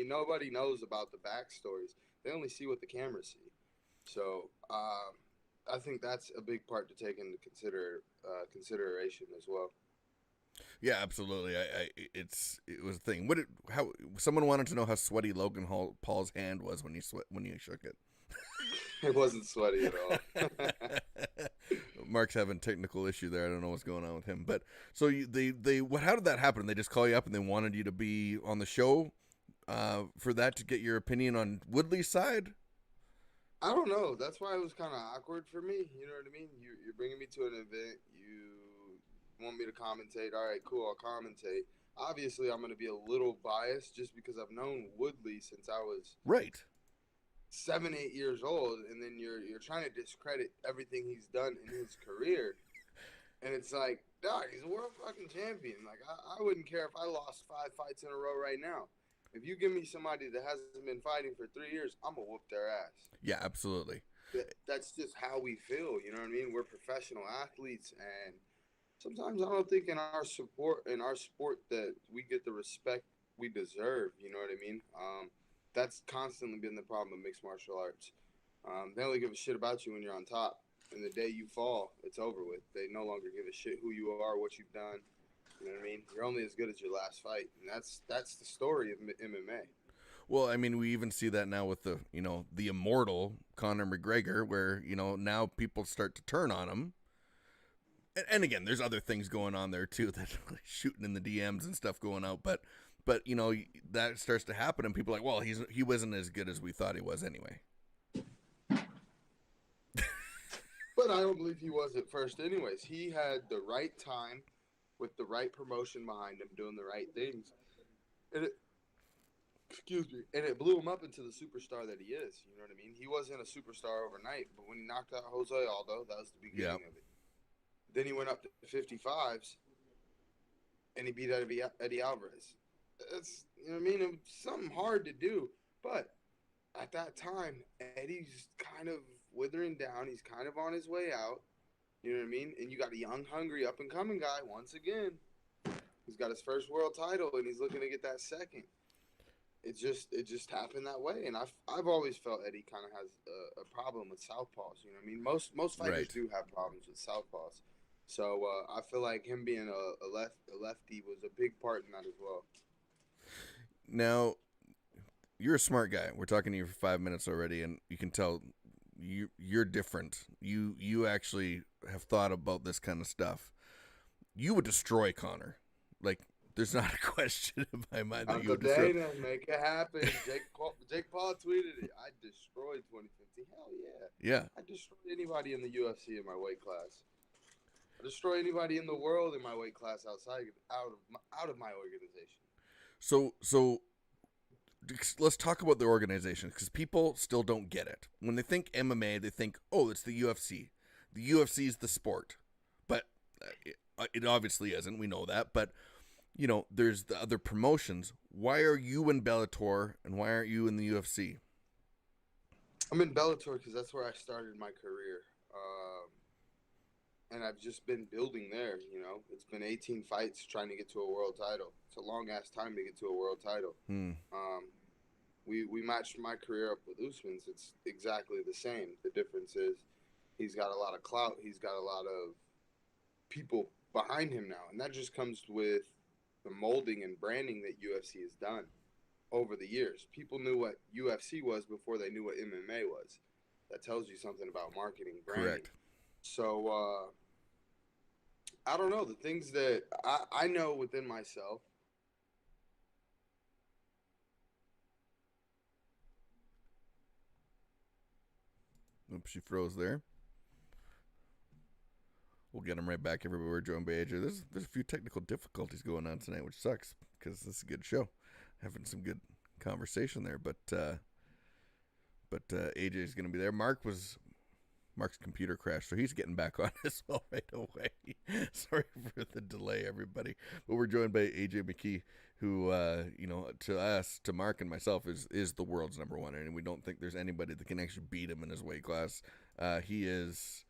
mean, nobody knows about the backstories. They only see what the cameras see. So I think that's a big part to take into consideration as well. Yeah, absolutely. It was a thing. How someone wanted to know how sweaty Paul's hand was when you shook it. It wasn't sweaty at all. Mark's having technical issue there. I don't know what's going on with him. But so they what? How did that happen? They just call you up and they wanted you to be on the show for that to get your opinion on Woodley's side. I don't know. That's why it was kind of awkward for me. You know what I mean? You're bringing me to an event. You want me to commentate. All right, cool. I'll commentate. Obviously, I'm going to be a little biased just because I've known Woodley since I was Right. 7, 8 years old, and then you're trying to discredit everything he's done in his career. And it's like, dog, he's a world fucking champion. Like, I wouldn't care if I lost 5 fights in a row right now. If you give me somebody that hasn't been fighting for 3 years, I'm gonna whoop their ass. Yeah, absolutely. That's just how we feel. You know what I mean? We're professional athletes, and sometimes I don't think in our sport that we get the respect we deserve. You know what I mean? That's constantly been the problem with mixed martial arts. They only give a shit about you when you're on top, and the day you fall, it's over with. They no longer give a shit who you are, what you've done. You know what I mean? You're only as good as your last fight, and that's the story of MMA. Well, I mean, we even see that now with the immortal Conor McGregor, where now people start to turn on him. And again, there's other things going on there too, that shooting in the DMs and stuff going out. But that starts to happen, and people are like, well, he wasn't as good as we thought he was anyway. But I don't believe he was at first, anyways. He had the right time with the right promotion behind him, doing the right things, and excuse me, and it blew him up into the superstar that he is. You know what I mean? He wasn't a superstar overnight, but when he knocked out Jose Aldo, that was the Yeah. beginning of it. Then he went up to 55s, and he beat Eddie Alvarez. It's, you know what I mean? It was something hard to do, but at that time, Eddie's kind of withering down. He's kind of on his way out. You know what I mean? And you got a young, hungry, up and coming guy once again. He's got his first world title, and he's looking to get that second. It just happened that way, and I've always felt Eddie kind of has a problem with southpaws. You know what I mean? Most fighters Right. do have problems with southpaws. So I feel like him being a lefty was a big part in that as well. Now, you're a smart guy. We're talking to you for 5 minutes already, and you can tell you're different. You actually have thought about this kind of stuff. You would destroy Connor. Like, there's not a question in my mind that you Uncle would destroy. Dana, make it happen. Jake Paul tweeted it. I destroyed 2015. Hell yeah. Yeah. I destroyed anybody in the UFC in my weight class. I destroy anybody in the world in my weight class out of my organization. So let's talk about the organization, because people still don't get it. When they think MMA, they think, oh, it's the UFC. The UFC is the sport, but it obviously isn't. We know that, but there's the other promotions. Why are you in Bellator and why aren't you in the UFC? I'm in Bellator because that's where I started my career. And I've just been building there. It's been 18 fights trying to get to a world title. It's a long ass time to get to a world title. We matched my career up with Usman's. It's exactly the same. The difference is he's got a lot of clout. He's got a lot of people behind him now, and that just comes with the molding and branding that UFC has done over the years. People knew what UFC was before they knew what MMA was. That tells you something about marketing, branding. Correct. So I don't know, the things that I know within myself. Oops, she froze there. We'll get him right back everywhere. We're joined by AJ. There's a few technical difficulties going on tonight, which sucks because this is a good show. Having some good conversation there, but AJ is going to be there. Mark's computer crashed, so he's getting back on as well right away. Sorry for the delay, everybody. But we're joined by AJ McKee, who, to us, to Mark and myself, is the world's number one, and we don't think there's anybody that can actually beat him in his weight class. He is.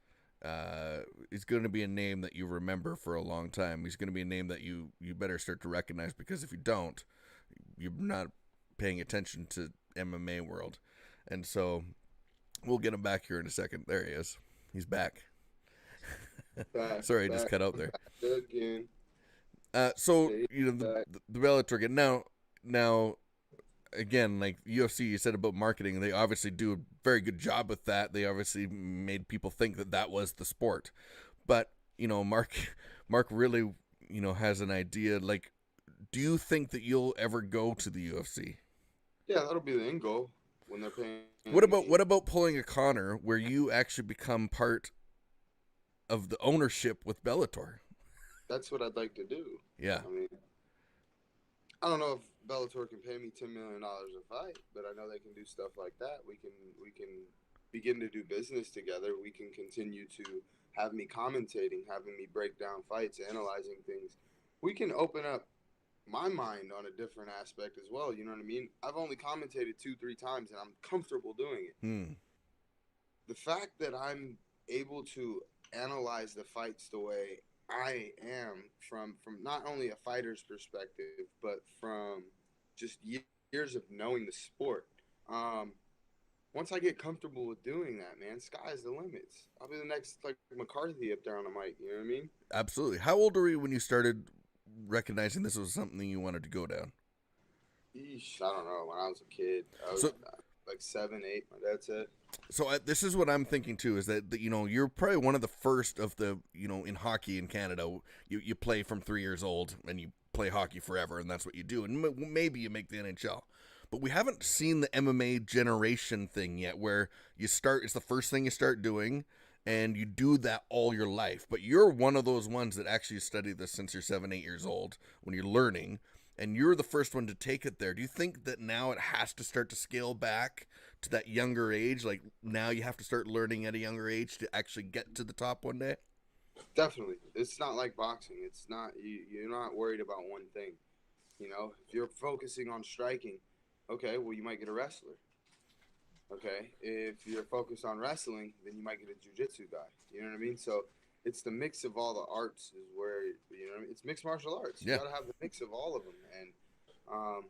He's going to be a name that you remember for a long time. He's going to be a name that you better start to recognize, because if you don't, you're not paying attention to MMA world. And so we'll get him back here in a second. There he is. He's back. Back, Sorry, I just back, cut out there. back again. So Stay you know back. the Bellator again. Now again, like UFC, you said about marketing, they obviously do a very good job with that. They obviously made people think that that was the sport. But you know, Mark really, you know, has an idea. Like, do you think that you'll ever go to the UFC? Yeah, that'll be the end goal when they're paying What me. about pulling a Connor where you actually become part of the ownership with Bellator? That's what I'd like to do. Yeah, I mean, I don't know if Bellator can pay me $10 million a fight, but I know they can do stuff like that. We can begin to do business together. We can continue to have me commentating, having me break down fights, analyzing things. We can open up my mind on a different aspect as well. You know what I mean? I've only commentated 2, 3 times, and I'm comfortable doing it. hmm. The fact that I'm able to analyze the fights the way I am from not only a fighter's perspective, but from just years of knowing the sport. Um, Once I get comfortable with doing that, man, sky's the limits. I'll be the next like McCarthy up there on the mic. You know what I mean? Absolutely. How old were you when you started recognizing this was something you wanted to go down? Yeesh, I don't know. When I was a kid, I was So, like 7, 8. My dad said. this is what I'm thinking too. Is that you know you're probably one of the first of the you know in hockey in Canada. You play from 3 years old and you play hockey forever, and that's what you do. And maybe you make the NHL, but we haven't seen the MMA generation thing yet, where you start. It's the first thing you start doing, and you do that all your life. But you're one of those ones that actually study this since you're 7, 8 years old when you're learning. And you're the first one to take it there. Do you think that now it has to start to scale back to that younger age? Like now you have to start learning at a younger age to actually get to the top one day? Definitely, it's not like boxing. It's not you're not worried about one thing. You know, if you're focusing on striking, okay, well you might get a wrestler. Okay, if you're focused on wrestling, then you might get a jujitsu guy. You know what I mean? So it's the mix of all the arts is where you know it's mixed martial arts. You Yeah. got to have the mix of all of them, and um,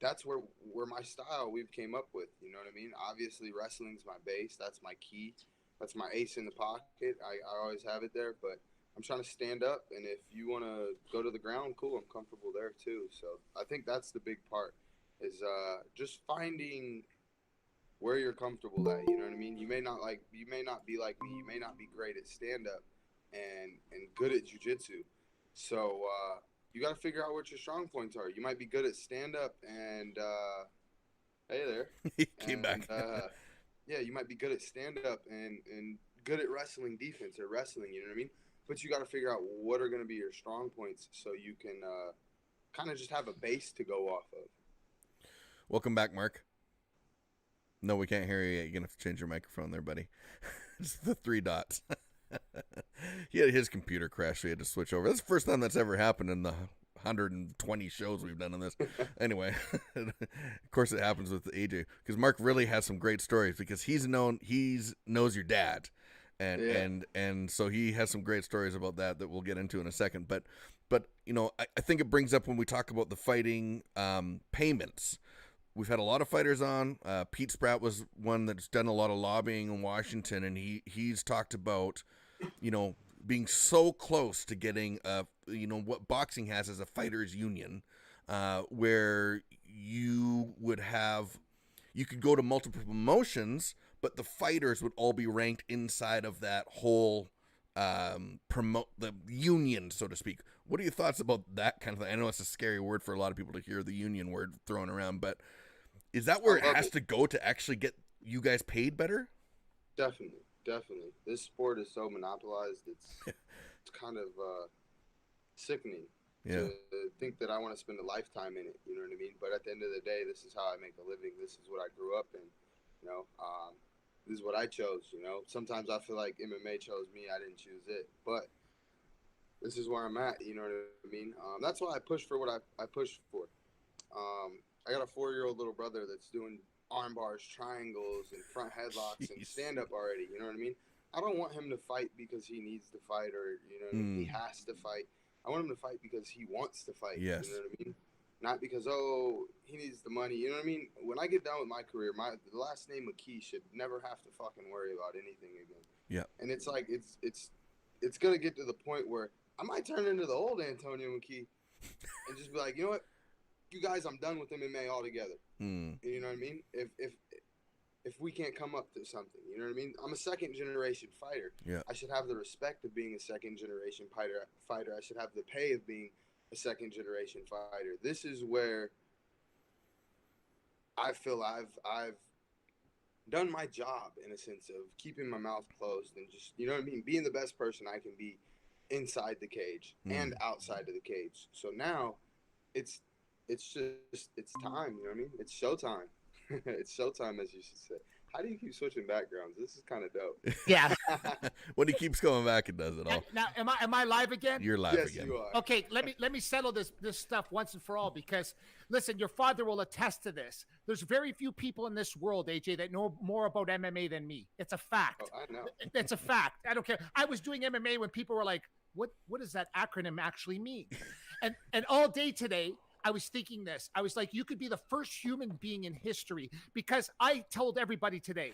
that's where my style we've came up with. You know what I mean? Obviously, wrestling's my base. That's my key. That's my ace in the pocket. I always have it there, but I'm trying to stand up, and if you want to go to the ground, cool. I'm comfortable there too. So I think that's the big part is just finding where you're comfortable at. You know what I mean? You may not be like me. You may not be great at stand up and good at jujitsu. So you got to figure out what your strong points are. You might be good at stand up and hey there, He came and back. yeah, you might be good at stand up and good at wrestling defense or wrestling. You know what I mean? But you got to figure out what are going to be your strong points so you can kind of just have a base to go off of. Welcome back, Mark. No, we can't hear you yet. You're going to have to change your microphone there, buddy. It's the 3 dots. He had his computer crash, so he had to switch over. That's the first time that's ever happened in the 120 shows we've done on this. Anyway, of course it happens with AJ because Mark really has some great stories because he knows your dad, and Yeah. and so he has some great stories about that we'll get into in a second. But you know, I think it brings up when we talk about the fighting payments. We've had a lot of fighters on. Pete Spratt was one that's done a lot of lobbying in Washington, and he's talked about, you know, being so close to getting you know, what boxing has as a fighters union, where you could go to multiple promotions, but the fighters would all be ranked inside of that whole promote the union, so to speak. What are your thoughts about that kind of thing? I know it's a scary word for a lot of people to hear the union word thrown around, but is that where it has to go to actually get you guys paid better? Definitely, definitely. This sport is so monopolized. It's kind of sickening Yeah. to think that I want to spend a lifetime in it. You know what I mean? But at the end of the day, this is how I make a living. This is what I grew up in. You know, this is what I chose. You know, sometimes I feel like MMA chose me. I didn't choose it, but this is where I'm at. You know what I mean? That's why I push for what I push for. I got a 4-year-old little brother that's doing arm bars, triangles, and front headlocks and Jeez. stand up already. You know what I mean? I don't want him to fight because he needs to fight or you know what I mean? He has to fight. I want him to fight because he wants to fight. You Yes. know what I mean? not because, oh, he needs the money. You know what I mean? When I get done with my career, the last name McKee should never have to fucking worry about anything again. Yeah. And it's like it's gonna get to the point where I might turn into the old Antonio McKee and just be like, you know what, you guys, I'm done with MMA altogether. You know what I mean? If we can't come up to something, you know what I mean? I'm a second generation fighter. Yeah. I should have the respect of being a second generation fighter. I should have the pay of being a second generation fighter. This is where I feel I've done my job, in a sense of keeping my mouth closed and just, you know what I mean, being the best person I can be inside the cage and outside of the cage. So now it's time, you know what I mean? It's showtime. It's showtime, as you should say. How do you keep switching backgrounds? This is kind of dope. Yeah. When he keeps coming back, it does it all. Now, am I live again? You're live Yes, again. you are. Okay, let me settle this stuff once and for all, because listen, your father will attest to this. There's very few people in this world, AJ, that know more about MMA than me. It's a fact. Oh, I know. It's a fact. I don't care. I was doing MMA when people were like, what does that acronym actually mean? And all day today, I was thinking this. I was like, you could be the first human being in history, because I told everybody today,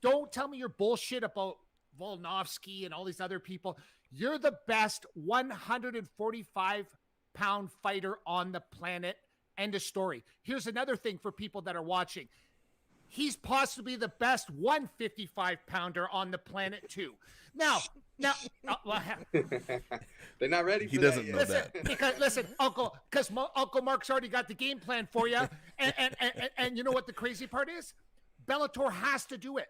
don't tell me your bullshit about Volkanovski and all these other people. You're the best 145-pound fighter on the planet. End of story. Here's another thing for people that are watching. He's possibly the best 155-pounder on the planet too. Now, They're not ready for He that doesn't yet. know that. because Uncle Mark's already got the game plan for you, and you know what the crazy part is? Bellator has to do it.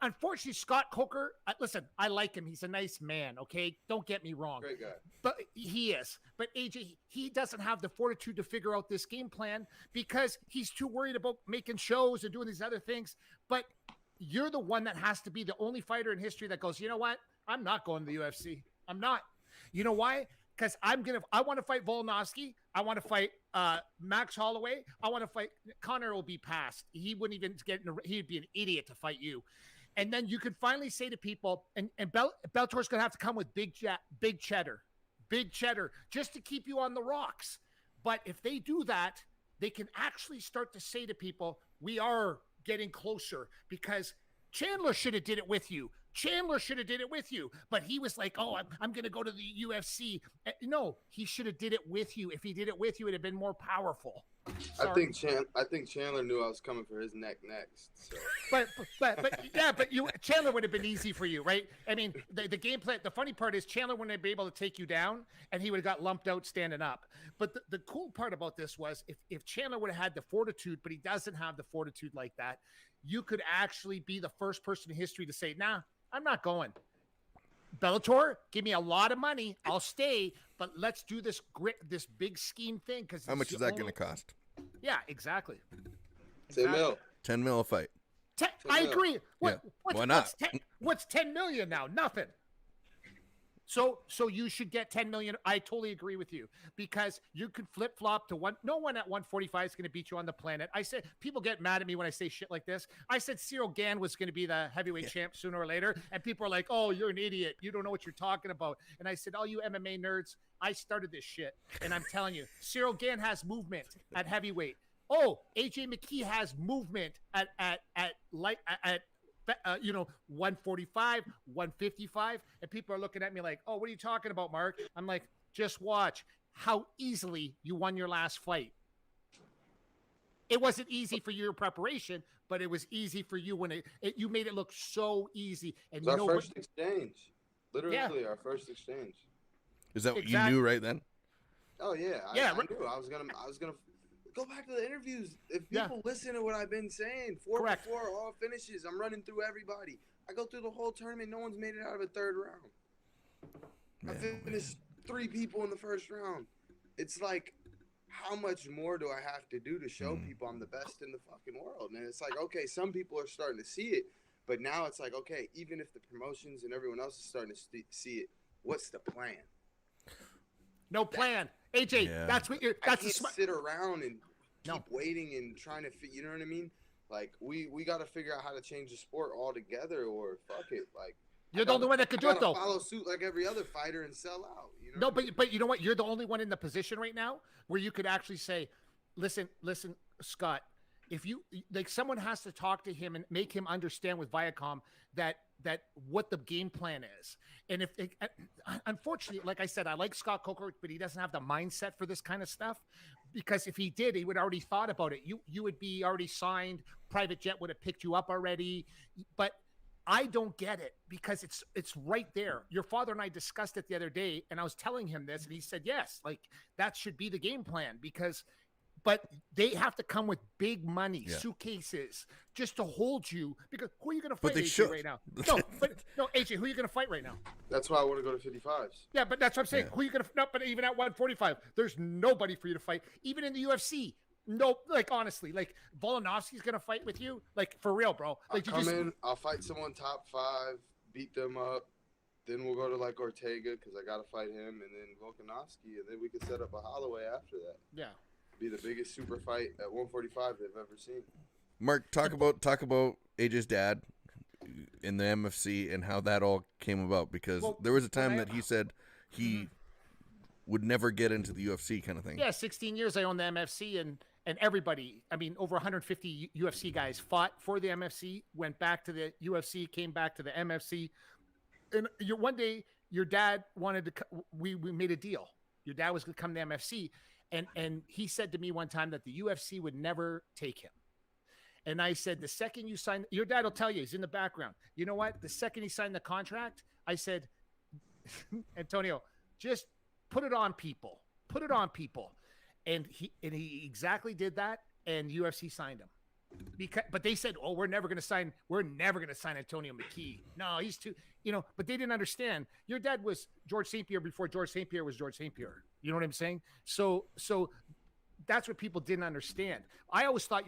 Unfortunately, Scott Coker, listen, I like him. He's a nice man, okay? Don't get me wrong. Great guy. But he is. But AJ, he doesn't have the fortitude to figure out this game plan because he's too worried about making shows and doing these other things. But you're the one that has to be the only fighter in history that goes, you know what? I'm not going to the UFC. I'm not. You know why? Because I want to fight Volkanovski. I want to fight Max Holloway. I want to fight Connor. Will be passed. He wouldn't even he'd be an idiot to fight you. And then you could finally say to people, and Bellator's going to have to come with big cheddar, just to keep you on the rocks. But if they do that, they can actually start to say to people, we are getting closer, because Chandler should have did it with you. But he was like, oh, I'm going to go to the UFC. No, he should have did it with you. If he did it with you, it'd have been more powerful. Sorry. I think Chandler knew I was coming for his neck next. So. But Chandler would have been easy for you, right? I mean, the game plan. The funny part is Chandler wouldn't be able to take you down, and he would have got lumped out standing up. But the cool part about this was if Chandler would have had the fortitude, but he doesn't have the fortitude like that, you could actually be the first person in history to say, nah, I'm not going. Bellator, give me a lot of money. I'll stay, but let's do this big scheme thing. Because How much is that going to cost? Yeah, exactly. 10 mil. 10 mil a fight. I agree. Why not? What's 10 million now? Nothing. So you should get 10 million. I totally agree with you, because you could flip flop to one. No one at 145 is going to beat you on the planet. I said, people get mad at me when I say shit like this. I said Cyril Gann was going to be the heavyweight champ sooner or later, and people are like, "Oh, you're an idiot. You don't know what you're talking about." And I said, "All you MMA nerds, I started this shit, and I'm telling you, Cyril Gann has movement at heavyweight. Oh, AJ McKee has movement at 145, 155, and people are looking at me like, oh, what are you talking about, Mark? I'm like, just watch how easily you won your last fight. It wasn't easy for your preparation, but it was easy for you when you made it look so easy. And it was our first exchange. Literally our first exchange. Is that what you knew right then? Oh yeah. I knew I was gonna go back to the interviews. If people listen to what I've been saying, 4-4, all finishes. I'm running through everybody. I go through the whole tournament. No one's made it out of a third round. I finished 3 people in the first round. It's like, how much more do I have to do to show people I'm the best in the fucking world? And it's like, okay, some people are starting to see it, but now it's like, okay, even if the promotions and everyone else is starting to see it, what's the plan? No plan. AJ, that's what you're. That's I can't sit around and keep waiting and trying to you know what I mean? Like we got to figure out how to change the sport altogether, or fuck it. Like You're the only one that could do it, though. Follow suit like every other fighter and sell out. You know no, but you know what? You're the only one in the position right now where you could actually say, listen, Scott, if you like, someone has to talk to him and make him understand with Viacom that what the game plan is. And if unfortunately, like I said, I like Scott Coker, but he doesn't have the mindset for this kind of stuff, because if he did, he would already thought about it. You would be already signed. Private jet would have picked you up already. But I don't get it, because it's right there. Your father and I discussed it the other day, and I was telling him this, and he said, yes, like that should be the game plan, but they have to come with big money, suitcases, just to hold you. Because who are you going to fight, AJ, right now? No, AJ, who are you going to fight right now? That's why I want to go to 55s. Yeah, but that's what I'm saying. Who are you going to? No, but even at 145, there's nobody for you to fight. Even in the UFC, no. Like honestly, like Volkanovski's going to fight with you. Like for real, bro. Like I'll come in, I'll fight someone top 5, beat them up. Then we'll go to like Ortega because I got to fight him, and then Volkanovski, and then we can set up a Holloway after that. Yeah. Be the biggest super fight at 145 they've ever seen. Mark, talk about AJ's dad in the MFC and how that all came about, because there was a time that he said he would never get into the UFC kind of thing. Yeah, 16 years I owned the MFC, and everybody, I mean, over 150 UFC guys fought for the MFC, went back to the UFC, came back to the MFC. And one day, your dad wanted to, we made a deal. Your dad was going to come to the MFC. And he said to me one time that the UFC would never take him. And I said, the second you sign, your dad will tell you, he's in the background. You know what? The second he signed the contract, I said, Antonio, just put it on people. Put it on people. And he exactly did that. And UFC signed him. But they said, oh, we're never going to sign Antonio McKee. No, he's too, but they didn't understand. Your dad was George St. Pierre before George St. Pierre was George St. Pierre. You know what I'm saying? So that's what people didn't understand. I always thought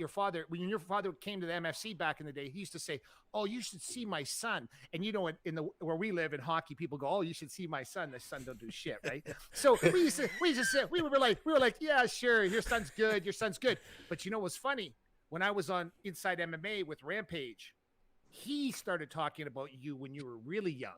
when your father came to the MFC back in the day, he used to say, oh, you should see my son. And where we live in hockey, people go, oh, you should see my son. The son don't do shit, right? So we were like, yeah, sure. Your son's good. But you know what's funny? When I was on Inside MMA with Rampage, he started talking about you when you were really young.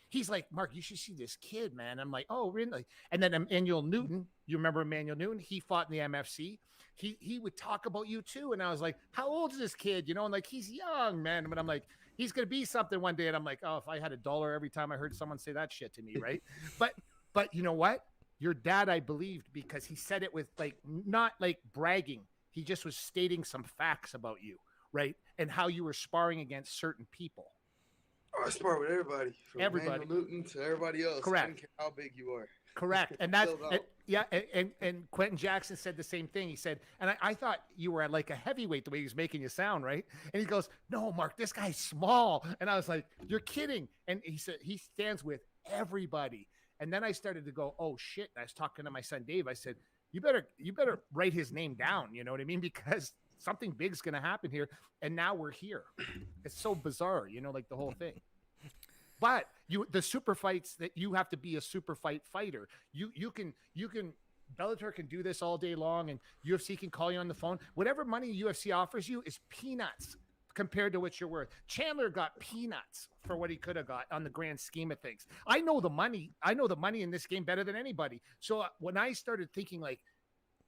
He's like, Mark, you should see this kid, man. I'm like, oh, really? And then Emmanuel Newton, you remember Emmanuel Newton? He fought in the MFC. He would talk about you too. And I was like, how old is this kid? And like, he's young, man. But I'm like, he's going to be something one day. And I'm like, oh, if I had $1 every time I heard someone say that shit to me, right? But you know what? Your dad, I believed, because he said it with not like bragging. He just was stating some facts about you, right? And how you were sparring against certain people. Oh, I spar with everybody. From Emmanuel Newton to everybody else. Correct. I don't care how big you are. Correct. And that's, and Quentin Jackson said the same thing. He said, and I thought you were at like a heavyweight the way he was making you sound, right? And he goes, no, Mark, this guy's small. And I was like, you're kidding. And he said, he stands with everybody. And then I started to go, oh shit. And I was talking to my son, Dave. I said, you better write his name down. You know what I mean? Because something big's going to happen here. And now we're here. It's so bizarre, like the whole thing. But the super fights that you have to be a super fight fighter. You can Bellator can do this all day long, and UFC can call you on the phone. Whatever money UFC offers you is peanuts compared to what you're worth. Chandler got peanuts for what he could have got on the grand scheme of things. I know the money in this game better than anybody. So when I started thinking like,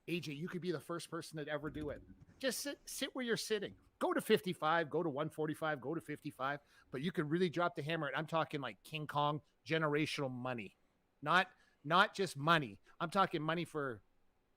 AJ, you could be the first person that ever do it. Just sit where you're sitting. Go to 55, go to 145, go to 55, but you can really drop the hammer. And I'm talking like King Kong generational money, not just money. I'm talking money for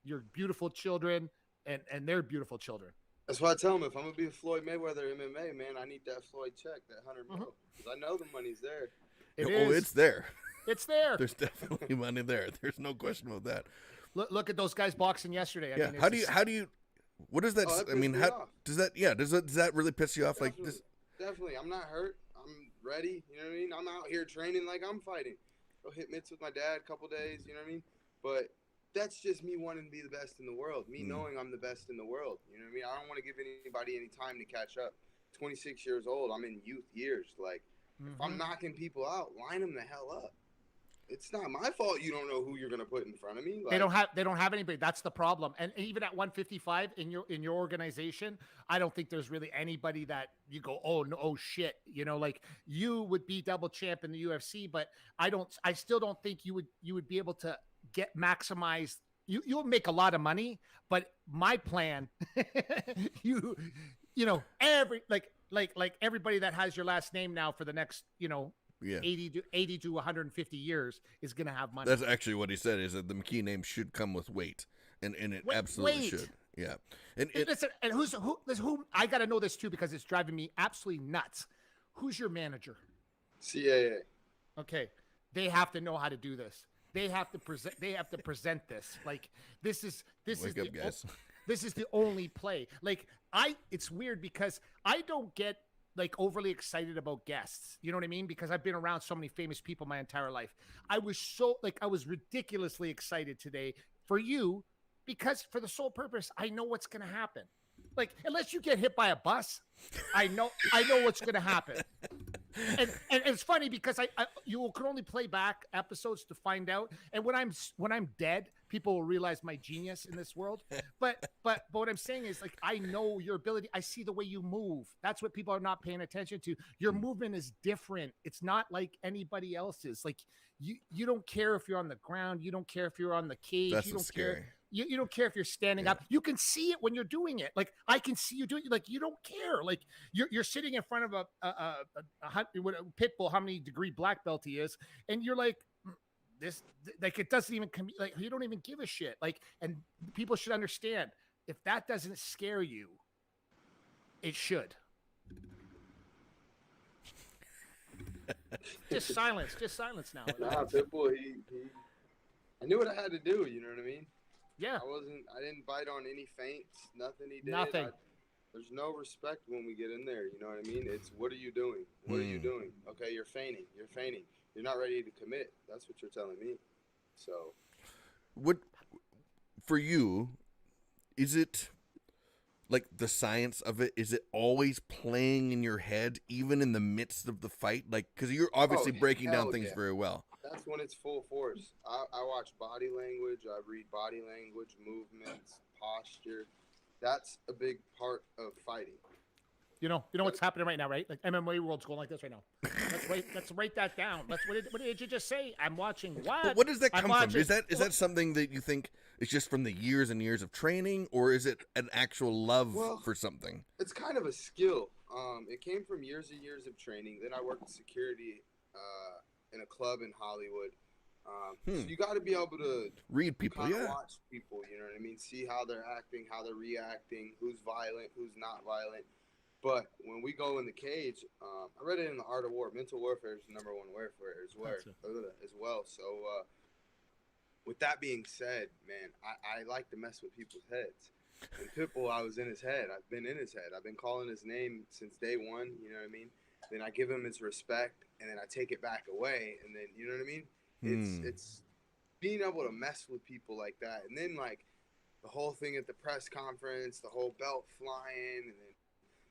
your beautiful children and their beautiful children. That's why I tell them, if I'm going to be a Floyd Mayweather MMA, man, I need that Floyd check, that 100 mil, because I know the money's there. It's there. It's there. There's definitely money there. There's no question about that. Look at those guys boxing yesterday. I mean, how do you, what does that, I mean, how does that, does that really piss you off? Definitely, like this? Definitely. I'm not hurt. I'm ready. You know what I mean? I'm out here training like I'm fighting. Go hit mitts with my dad a couple days. You know what I mean? But that's just me wanting to be the best in the world. Me knowing I'm the best in the world. You know what I mean? I don't want to give anybody any time to catch up. 26 years old. I'm in youth years. Like, if I'm knocking people out, line them the hell up. it's not my fault you don't know who you're gonna put in front of me. They don't have anybody. That's the problem. And even at 155 in your organization, I don't think there's really anybody that you go, oh no, oh shit. Like you would be double champ in the UFC, but I still don't think you would be able to maximize. You'll make a lot of money, but my plan, everybody that has your last name now for the next, 80 to 150 years is going to have money. That's actually what he said, is that the McKee name should come with weight, and it absolutely should. Yeah. And listen, and who I got to know this too, because it's driving me absolutely nuts. Who's your manager? CAA. Okay. They have to know how to do this. They have to present this. Like this is up, guys. This is the only play. Like it's weird because I don't get like overly excited about guests. You know what I mean? Because I've been around so many famous people my entire life. I was ridiculously excited today for you, because for the sole purpose, I know what's going to happen. Like, unless you get hit by a bus, I know what's going to happen. And it's funny because you can only play back episodes to find out. And when I'm dead, people will realize my genius in this world. But what I'm saying is, like, I know your ability. I see the way you move. That's what people are not paying attention to. Your movement is different. It's not like anybody else's. Like you don't care if you're on the ground. You don't care if you're on the cage. That's you don't scary. care. You don't care if you're standing up. You can see it when you're doing it. Like I can see you doing it. Like you don't care. Like you're sitting in front of a pit bull, how many degree black belt he is, and you're like, this, like it doesn't even like you don't even give a shit. Like, and people should understand, if that doesn't scare you, it should. Just silence now. Nah, Pitbull, I knew what I had to do. You know what I mean? Yeah. I didn't bite on any feints, nothing he did. Nothing. There's no respect when we get in there. You know what I mean? It's, what are you doing? What are you doing? Okay, you're feigning. You're not ready to commit. That's what you're telling me. So, what for you? Is it like the science of it? Is it always playing in your head, even in the midst of the fight? Like, because you're obviously breaking down things very well. That's when it's full force. I watch body language. I read body language, movements, posture. That's a big part of fighting. You know what's happening right now, right? Like MMA world's going like this right now. Let's write that down. What did you just say? I'm watching what? But what does that come from? Is that something that you think is just from the years and years of training, or is it an actual love for something? It's kind of a skill. It came from years and years of training. Then I worked security in a club in Hollywood. So you got to be able to read people, watch people, you know what I mean? See how they're acting, how they're reacting, who's violent, who's not violent. But when we go in the cage, I read it in The Art of War. Mental warfare is the #1 warfare as well. So with that being said, man, I like to mess with people's heads. And Pitbull, I was in his head. I've been in his head. I've been calling his name since day one, you know what I mean? Then I give him his respect, and then I take it back away, and then, you know what I mean? It's being able to mess with people like that. And then, like, the whole thing at the press conference, the whole belt flying, and then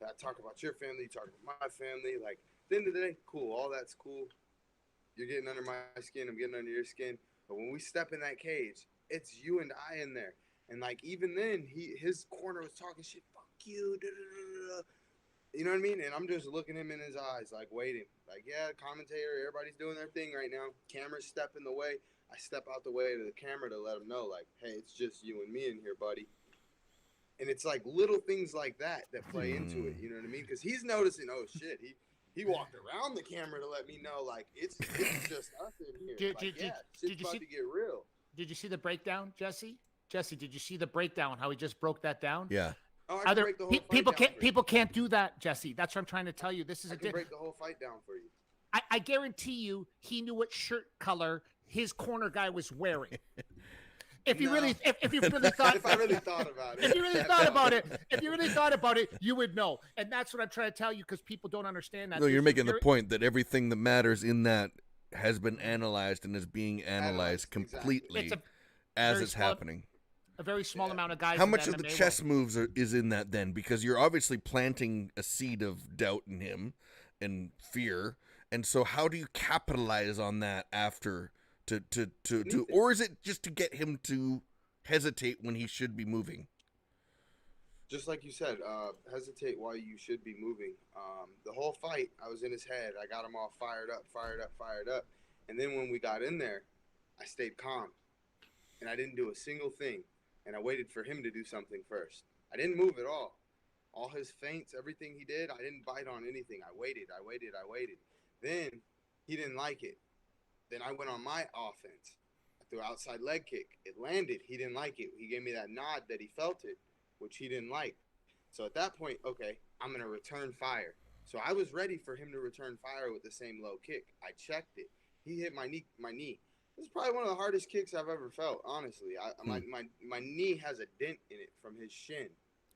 I talk about your family, you talk about my family. Like, at the end of the day, cool. All that's cool. You're getting under my skin. I'm getting under your skin. But when we step in that cage, it's you and I in there. And, like, even then, his corner was talking shit. Fuck you. Da, da, da, da. You know what I mean? And I'm just looking him in his eyes, like, waiting. Like, yeah, commentator, everybody's doing their thing right now. Cameras step in the way. I step out the way to the camera to let him know, like, hey, it's just you and me in here, buddy. And it's like little things like that play into it. You know what I mean? Because he's noticing, oh, shit, he walked around the camera to let me know, like, it's just us in here. Shit's about to get real. Did you see the breakdown, Jesse? Jesse, did you see the breakdown, how he just broke that down? Yeah. Oh, people can't do that, Jesse. That's what I'm trying to tell you. This is I can break the whole fight down for you. I guarantee you, he knew what shirt color his corner guy was wearing. If you really thought about it, you would know. And that's what I'm trying to tell you, because people don't understand that. No, you're making the point that everything that matters in that has been analyzed and is being analyzed completely as it's happening. A very small amount of guys. How much of the chess moves is in that then? Because you're obviously planting a seed of doubt in him and fear. And so how do you capitalize on that after or is it just to get him to hesitate when he should be moving? Just like you said, hesitate while you should be moving. The whole fight, I was in his head. I got him all fired up. And then when we got in there, I stayed calm. And I didn't do a single thing. And I waited for him to do something first. I didn't move at all. All his feints, everything he did, I didn't bite on anything. I waited. Then he didn't like it. Then I went on my offense. I threw outside leg kick. It landed. He didn't like it. He gave me that nod that he felt it, which he didn't like. So at that point, okay, I'm going to return fire. So I was ready for him to return fire with the same low kick. I checked it. He hit my knee. This is probably one of the hardest kicks I've ever felt, honestly. My knee has a dent in it from his shin.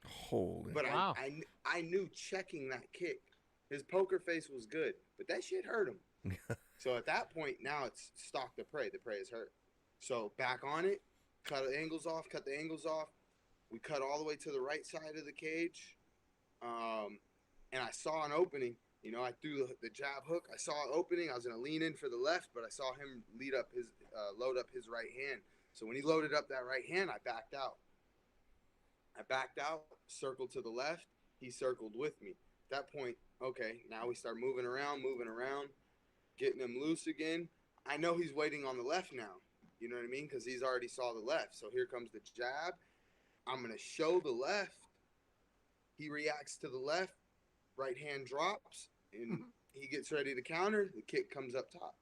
Holy. But wow. I knew checking that kick, his poker face was good, but that shit hurt him. So at that point, now it's stalk the prey. The prey is hurt. So back on it, cut the angles off. We cut all the way to the right side of the cage. And I saw an opening. You know, I threw the jab hook. I saw an opening. I was going to lean in for the left, but I saw him load up his right hand. So when he loaded up that right hand, I backed out. Circled to the left. He circled with me. At that point, okay, now we start moving around, getting him loose again. I know he's waiting on the left now. You know what I mean? Because he's already saw the left. So here comes the jab. I'm going to show the left. He reacts to the left. Right hand drops. And he gets ready to counter. The kick comes up top.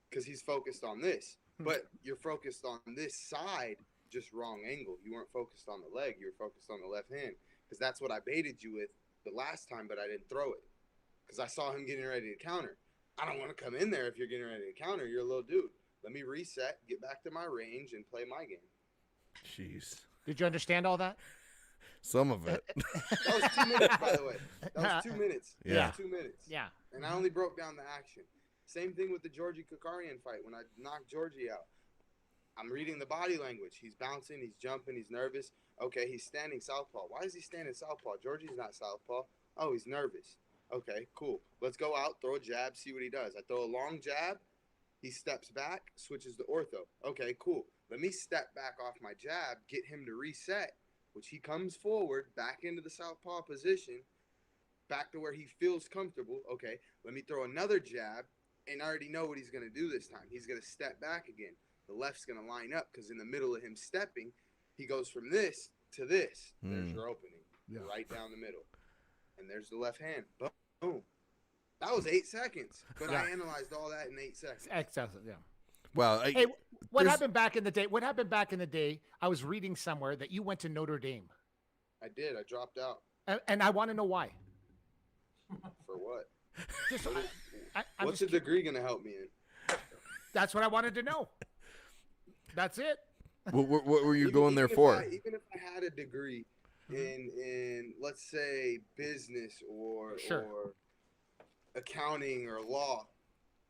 Because he's focused on this. But you're focused on this side, just wrong angle. You weren't focused on the leg. You were focused on the left hand. Because that's what I baited you with the last time, but I didn't throw it. Because I saw him getting ready to counter. I don't want to come in there if you're getting ready to counter. You're a little dude. Let me reset, get back to my range, and play my game. Jeez. Did you understand all that? Some of it. That was 2 minutes, by the way. That was 2 minutes. Yeah. 2 minutes. Yeah. And I only broke down the action. Same thing with the Georgie Kakarian fight when I knocked Georgie out. I'm reading the body language. He's bouncing, he's jumping, he's nervous. Okay, he's standing southpaw. Why is he standing southpaw? Georgie's not southpaw. Oh, he's nervous. Okay, cool. Let's go out, throw a jab, see what he does. I throw a long jab. He steps back, switches to ortho. Okay, cool. Let me step back off my jab, get him to reset, which he comes forward, back into the southpaw position, back to where he feels comfortable. Okay, let me throw another jab, and I already know what he's going to do this time. He's going to step back again. The left's going to line up because in the middle of him stepping, he goes from this to this. There's your opening, right down the middle. And there's the left hand. Boom. That was 8 seconds, but I analyzed all that in 8 seconds. Excellent, yeah. Well, hey, what happened back in the day? I was reading somewhere that you went to Notre Dame. I did. I dropped out. And I want to know why. For what? Just, what's the degree going to help me in? That's what I wanted to know. That's it. What were you going there for? Even if I had a degree in let's say business or accounting or law,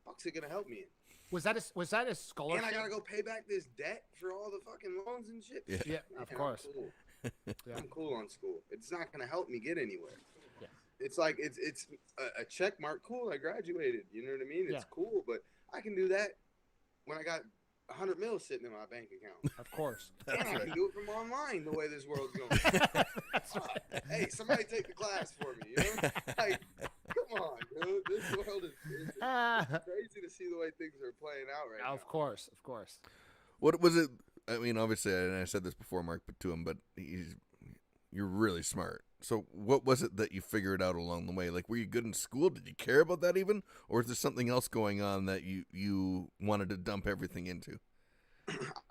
what's it gonna help me in? Was that a scholarship? And I gotta go pay back this debt for all the fucking loans and shit. Yeah, of course. I'm cool on school. It's not gonna help me get anywhere. Yeah. It's like it's a check mark. Cool, I graduated. You know what I mean? It's cool, but I can do that when I got 100 mil sitting in my bank account. Of course. And I can do it from online the way this world's going. Hey, somebody take the class for me, you know? Like, come on, dude. This world is crazy to see the way things are playing out right now. Of course. What was it? I mean, obviously, and I said this before, Mark, but to him, but you're really smart. So what was it that you figured out along the way? Like, were you good in school? Did you care about that even? Or is there something else going on that you wanted to dump everything into?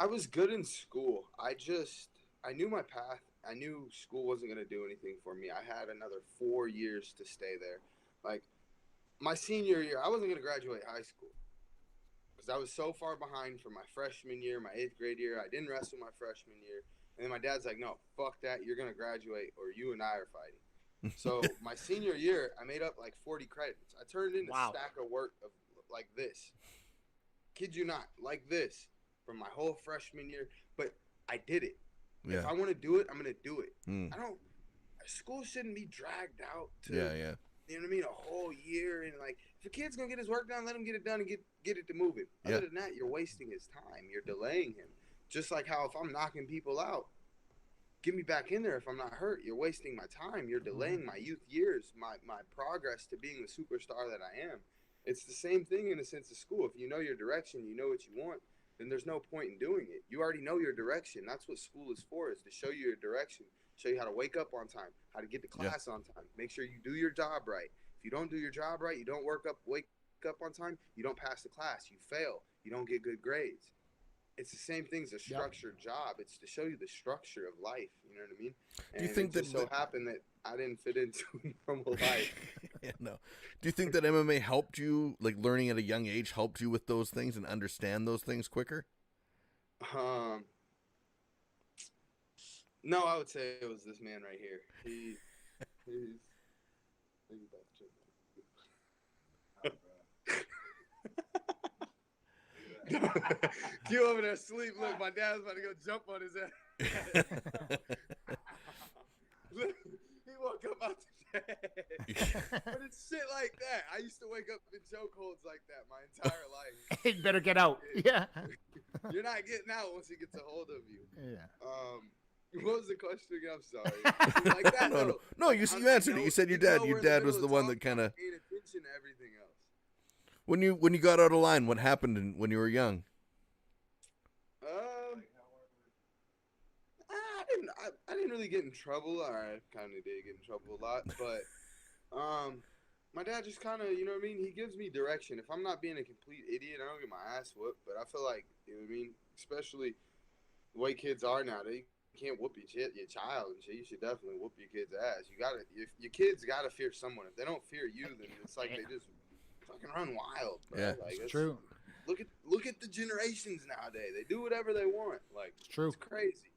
I was good in school. I knew my path. I knew school wasn't going to do anything for me. I had another 4 years to stay there. Like, my senior year, I wasn't going to graduate high school because I was so far behind from my freshman year, my 8th grade year. I didn't wrestle my freshman year. And then my dad's like, no, fuck that. You're going to graduate or you and I are fighting. So my senior year, I made up like 40 credits. I turned in a stack of work of like this. Kid you not, like this from my whole freshman year. But I did it. Yeah. If I want to do it, I'm going to do it. School shouldn't be dragged out to You know what I mean? A whole year, and like, if a kid's gonna get his work done, let him get it done and get it to moving. Other than that, you're wasting his time. You're delaying him. Just like how if I'm knocking people out, get me back in there if I'm not hurt. You're wasting my time. You're delaying my youth years, my progress to being the superstar that I am. It's the same thing in a sense of school. If you know your direction, you know what you want, then there's no point in doing it. You already know your direction. That's what school is for, is to show you your direction, show you how to wake up on time, how to get to class on time, make sure you do your job right. If you don't do your job right, you don't wake up on time, you don't pass the class, you fail, you don't get good grades. It's the same thing as a structured job. It's to show you the structure of life. You know what I mean? And do you think it just so happened that I didn't fit into normal life. No. Do you think that MMA helped you, like learning at a young age, helped you with those things and understand those things quicker? No, I would say it was this man right here. He's Q over there asleep. Look, my dad's about to go jump on his ass. Look, he woke up out the bed. But it's shit like that. I used to wake up in chokeholds like that my entire life. You better get out. Yeah. You're not getting out once he gets a hold of you. Yeah. What was the question again? I'm sorry. Like that, no. You answered it. You said your dad was the one that kind of paid attention to everything else. When you got out of line, what happened when you were young? I didn't really get in trouble. I kind of did get in trouble a lot, but my dad just kind of, you know what I mean? He gives me direction. If I'm not being a complete idiot, I don't get my ass whooped. But I feel like, you know what I mean? Especially the way kids are now, they can't whoop your child and shit. You should definitely whoop your kid's ass. Your kids gotta fear someone. If they don't fear you, then it's like they just fucking run wild, bro. Yeah, like, it's true. Look at the generations nowadays. They do whatever they want. Like, it's true. It's crazy.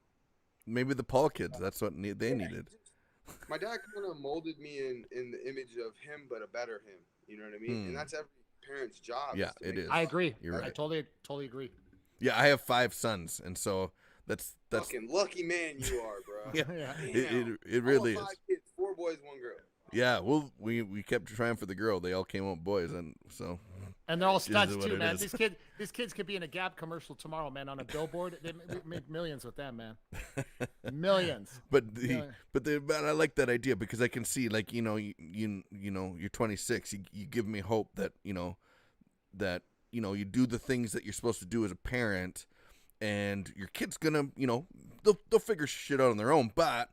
Maybe the Paul kids. That's what they needed. My dad kind of molded me in the image of him, but a better him. You know what I mean? And that's every parent's job. Yeah, it is. I agree. You're right. I totally agree. Yeah, I have 5 sons, and so that's fucking lucky man you are, bro. Yeah, it really is. 5 kids, 4 boys, 1 girl. Yeah, well, we kept trying for the girl. They all came out boys, and so. And they're all studs too, man. These kids could be in a Gap commercial tomorrow, man, on a billboard. They make millions with them, man. Millions. But I like that idea because I can see, like, you know, you're 26. You give me hope that you do the things that you're supposed to do as a parent, and your kid's gonna, they'll figure shit out on their own, but.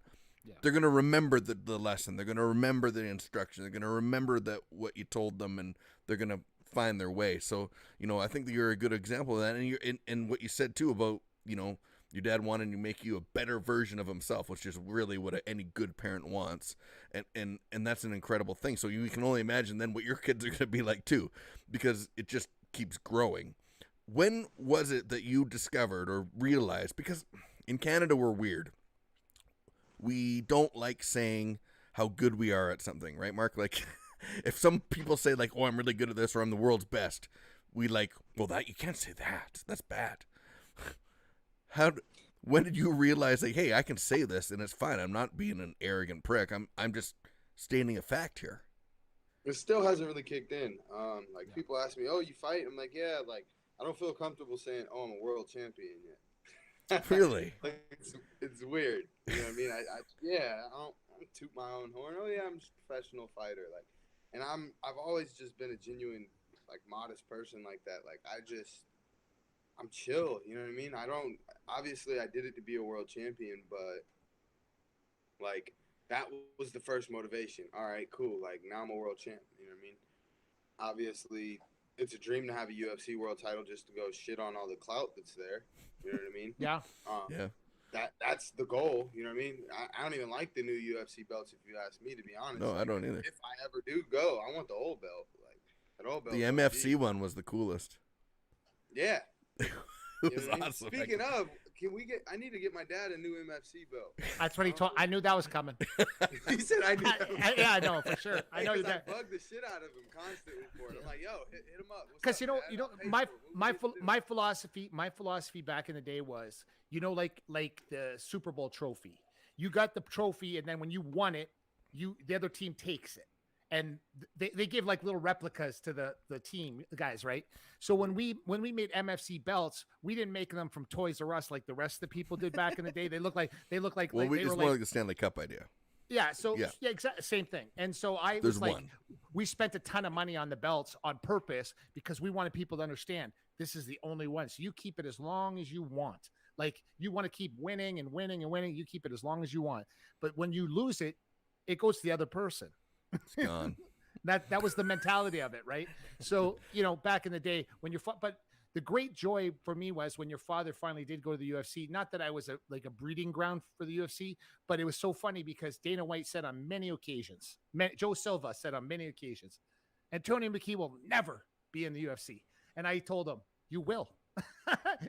Yeah. They're going to remember the lesson. They're going to remember the instruction. They're going to remember that what you told them, and they're going to find their way. So, I think that you're a good example of that. And what you said, too, about, your dad wanted to make you a better version of himself, which is really what any good parent wants. And that's an incredible thing. So you can only imagine then what your kids are going to be like, too, because it just keeps growing. When was it that you discovered or realized, because in Canada we're weird. We don't like saying how good we are at something, right, Mark? Like, if some people say, like, oh, I'm really good at this, or I'm the world's best, we like, well, that you can't say that. That's bad. When did you realize, like, hey, I can say this, and it's fine. I'm not being an arrogant prick. I'm just stating a fact here. It still hasn't really kicked in. People ask me, oh, you fight? I'm like, yeah, like, I don't feel comfortable saying, oh, I'm a world champion yet. Really? Like, it's weird. You know what I mean? I don't toot my own horn. Oh yeah, I'm just a professional fighter. Like, and I've always just been a genuine, like, modest person like that. Like, I'm chill. You know what I mean? Obviously I did it to be a world champion, but like, that was the first motivation. All right, cool. Like, now I'm a world champ. You know what I mean? Obviously it's a dream to have a UFC world title just to go shit on all the clout that's there. You know what I mean? Yeah. Yeah. That's the goal. You know what I mean? I don't even like the new UFC belts, if you ask me, to be honest. No, I don't either. If I ever do go, I want the old belt. Like, that old belt. The MFC one was the coolest. Yeah. It was awesome. Speaking of, I need to get my dad a new MFC belt. That's what he told. I knew that was coming. He said I knew. Yeah, I know for sure. I know you. I bug the shit out of him constantly for it. I'm like, yo, hit him up. Because my philosophy back in the day was, like the Super Bowl trophy. You got the trophy, and then when you won it, the other team takes it. and they give like little replicas to the team guys, right? So when we made MFC belts, we didn't make them from Toys R Us like the rest of the people did back in the day. They look like Well, like it's more like the Stanley Cup idea. Yeah. So yeah, exactly same thing. And so There's one. We spent a ton of money on the belts on purpose because we wanted people to understand this is the only one. So you keep it as long as you want. Like you want to keep winning and winning and winning. You keep it as long as you want. But when you lose it, it goes to the other person. It's gone. That was the mentality of it, right? So, back in the day when but the great joy for me was when your father finally did go to the UFC. Not that I was a breeding ground for the UFC, but it was so funny because Dana White said on many occasions, Joe Silva said on many occasions, Antonio McKee will never be in the UFC. And I told him, you will.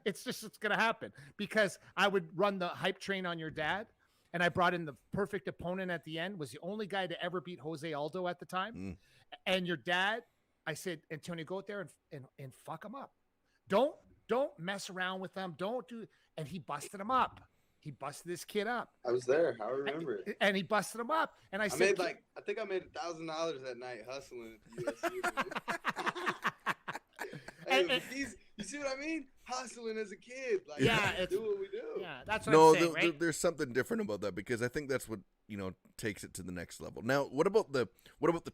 It's going to happen because I would run the hype train on your dad. And I brought in the perfect opponent at the end, was the only guy to ever beat Jose Aldo at the time. And your dad, I said, Antonio, go out there and fuck him up. Don't mess around with them. Don't do. And he busted him up. He busted this kid up. I was there. I remember it. And he busted him up. And I said, I think I made $1,000 that night hustling at the UFC. You see what I mean? Hustling as a kid. Like, do what we do. Yeah, that's what I'm saying, right? There's something different about that because I think that's what, takes it to the next level. Now, what about the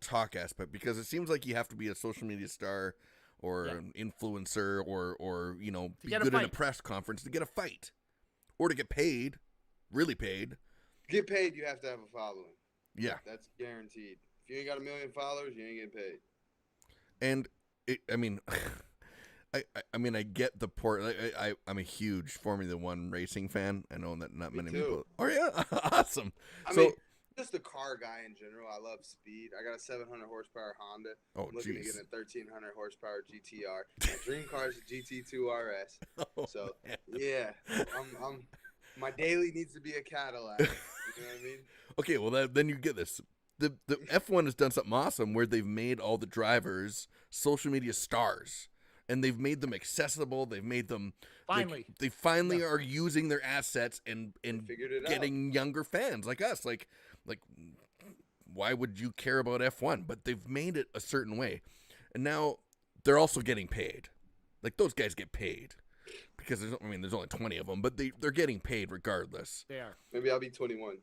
talk aspect? Because it seems like you have to be a social media star or an influencer or be good in a press conference to get a fight or to get paid, really paid. Get paid, you have to have a following. Yeah. That's guaranteed. If you ain't got 1 million followers, you ain't getting paid. And I get the port. I'm a huge Formula One racing fan. I know that not many people. Oh yeah, awesome. I mean, just a car guy in general. I love speed. I got a 700 horsepower Honda. Oh, I'm looking to get a 1300 horsepower GTR. My dream car is a GT2 RS. So man. Yeah, I'm. My daily needs to be a Cadillac. You know what I mean? Okay, well then you get this. The F1 has done something awesome where they've made all the drivers social media stars. And they've made them accessible. They've made them finally. They finally are using their assets and getting younger fans like us. Like, why would you care about F1? But they've made it a certain way, and now they're also getting paid. Like those guys get paid because there's only 20 of them, but they're getting paid regardless. They are. Maybe I'll be 21.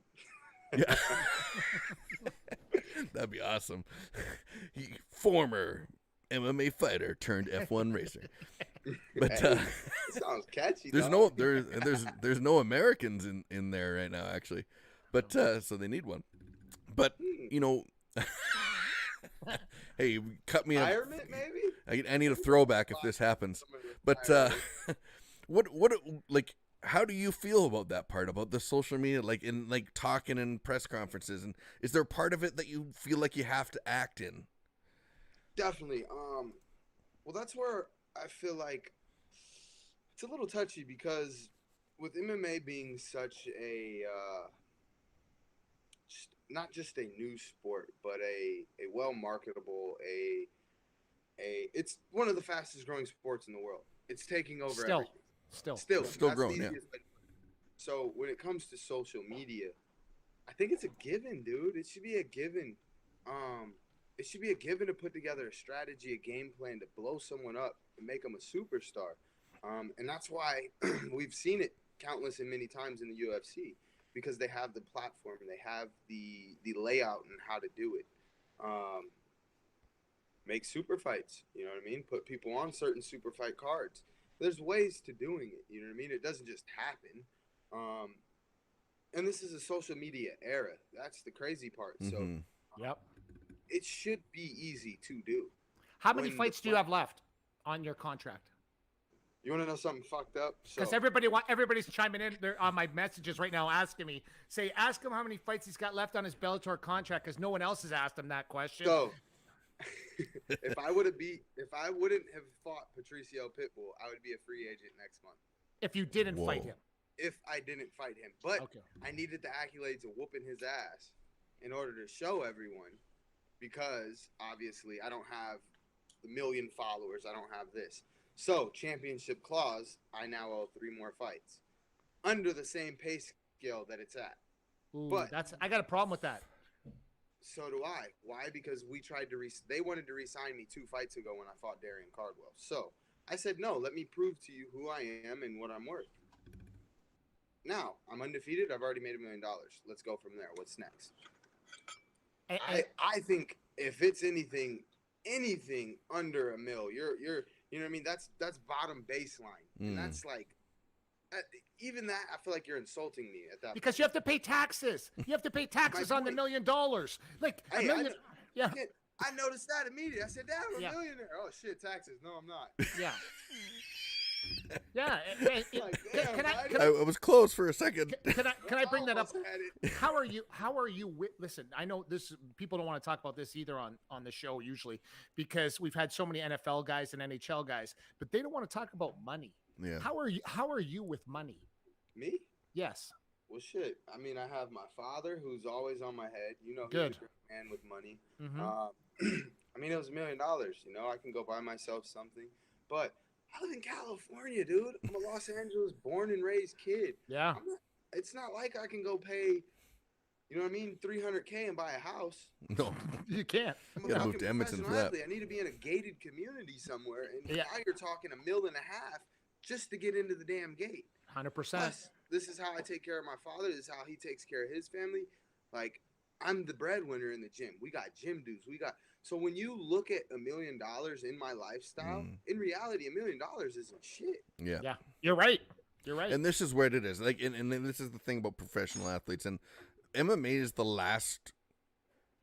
Yeah, that'd be awesome. Former MMA fighter turned F1 racer. But sounds catchy. There's no Americans in there right now actually. But so they need one. But hey, cut me up. Maybe? I need a throwback if this happens. But what how do you feel about that part about the social media, in talking in press conferences, and is there part of it that you feel like you have to act in? Definitely. Well, that's where I feel like it's a little touchy because with MMA being such a not just a new sport, but a well marketable, it's one of the fastest growing sports in the world. It's taking over everything. Still growing. Yeah. So when it comes to social media, I think it's a given, dude. It should be a given. It should be a given to put together a strategy, a game plan to blow someone up and make them a superstar. And that's why we've seen it countless and many times in the UFC because they have the platform, they have the layout and how to do it. Make super fights, you know what I mean? Put people on certain super fight cards. There's ways to doing it, you know what I mean? It doesn't just happen. And this is a social media era. That's the crazy part. Mm-hmm. So, yep. It should be easy to do. How many fights do you have left on your contract? You want to know something fucked up? Because everybody's chiming in there on my messages right now, asking me. Ask him how many fights he's got left on his Bellator contract, because no one else has asked him that question. So, if I wouldn't have fought Patricio Pitbull, I would be a free agent next month. If you didn't fight him. If I didn't fight him, but I needed the accolades of whooping his ass in order to show everyone. Because obviously I don't have the 1 million followers. I don't have this. So championship clause, I now owe 3 more fights under the same pay scale that it's at. Ooh, but I got a problem with that. So do I. Why? Because we tried to they wanted to re-sign me 2 fights ago when I fought Darian Cardwell. So I said, no, let me prove to you who I am and what I'm worth. Now, I'm undefeated. I've already made $1 million. Let's go from there. What's next? I think if it's anything under $1 million, you're you know what I mean? That's bottom baseline. And that's like, even that, I feel like you're insulting me at that because point. you have to pay taxes. You have to pay taxes on the $1 million. Like Hey, $1 million. Yeah. I noticed that immediately. I said, Dad, I'm a Yeah. millionaire. Oh, shit, taxes. No, I'm not. Yeah. Yeah. I was close for a second. Can I bring that up? Almost had it. How are you listen, I know this, people don't want to talk about this either on the show usually, because we've had so many NFL guys and NHL guys, but they don't want to talk about money. Yeah. How are you with money? Me? Yes. Well, shit. I mean, I have my father who's always on my head. You know, he's Good. a great man with money. Mhm. I mean, it was $1 million. You know, I can go buy myself something. But I live in California, dude. I'm a Los Angeles born and raised kid. Yeah. It's not like I can go pay, you know what I mean, $300K and buy a house. No. You can't. I'm a gotta move fucking to Edmonton professional for that. athlete. I need to be in a gated community somewhere. And Yeah. now you're talking $1.5 million just to get into the damn gate. 100%. Plus, this is how I take care of my father. This is how he takes care of his family. Like, I'm the breadwinner in the gym. We got gym dudes. So when you look at $1 million in my lifestyle, in reality, $1 million isn't shit. Yeah. Yeah. You're right. You're right. And this is where it is. Like, and this is the thing about professional athletes. And MMA is the last,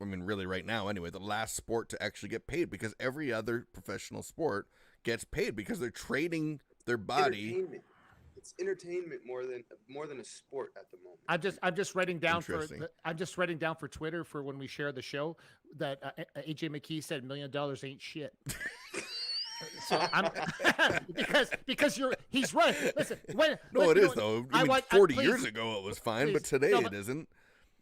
I mean, really right now anyway, the last sport to actually get paid, because every other professional sport gets paid because they're trading their body. It's entertainment more than a sport at the moment. I'm just writing down Interesting. for Twitter for when we share the show that AJ McKee said $1 million ain't shit. So I'm because he's right. Listen, No, it is though. I mean, 40 years ago it was fine, but today it isn't.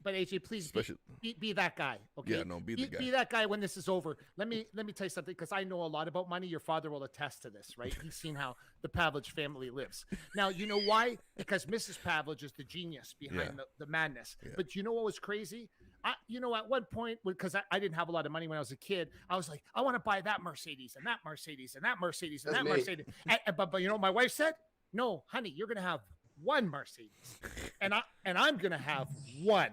But AJ, please be that guy. Okay. Yeah, no, be the guy. Be that guy when this is over. Let me tell you something, because I know a lot about money. Your father will attest to this, right? He's seen how the Pavlich family lives. Now, you know why? Because Mrs. Pavlich is the genius behind the madness. Yeah. But you know what was crazy? At one point, because I didn't have a lot of money when I was a kid, I was like, I want to buy that Mercedes and that Mercedes and that Mercedes and that Mercedes. But you know what my wife said? No, honey, you're gonna have one Mercedes, and I'm gonna have one.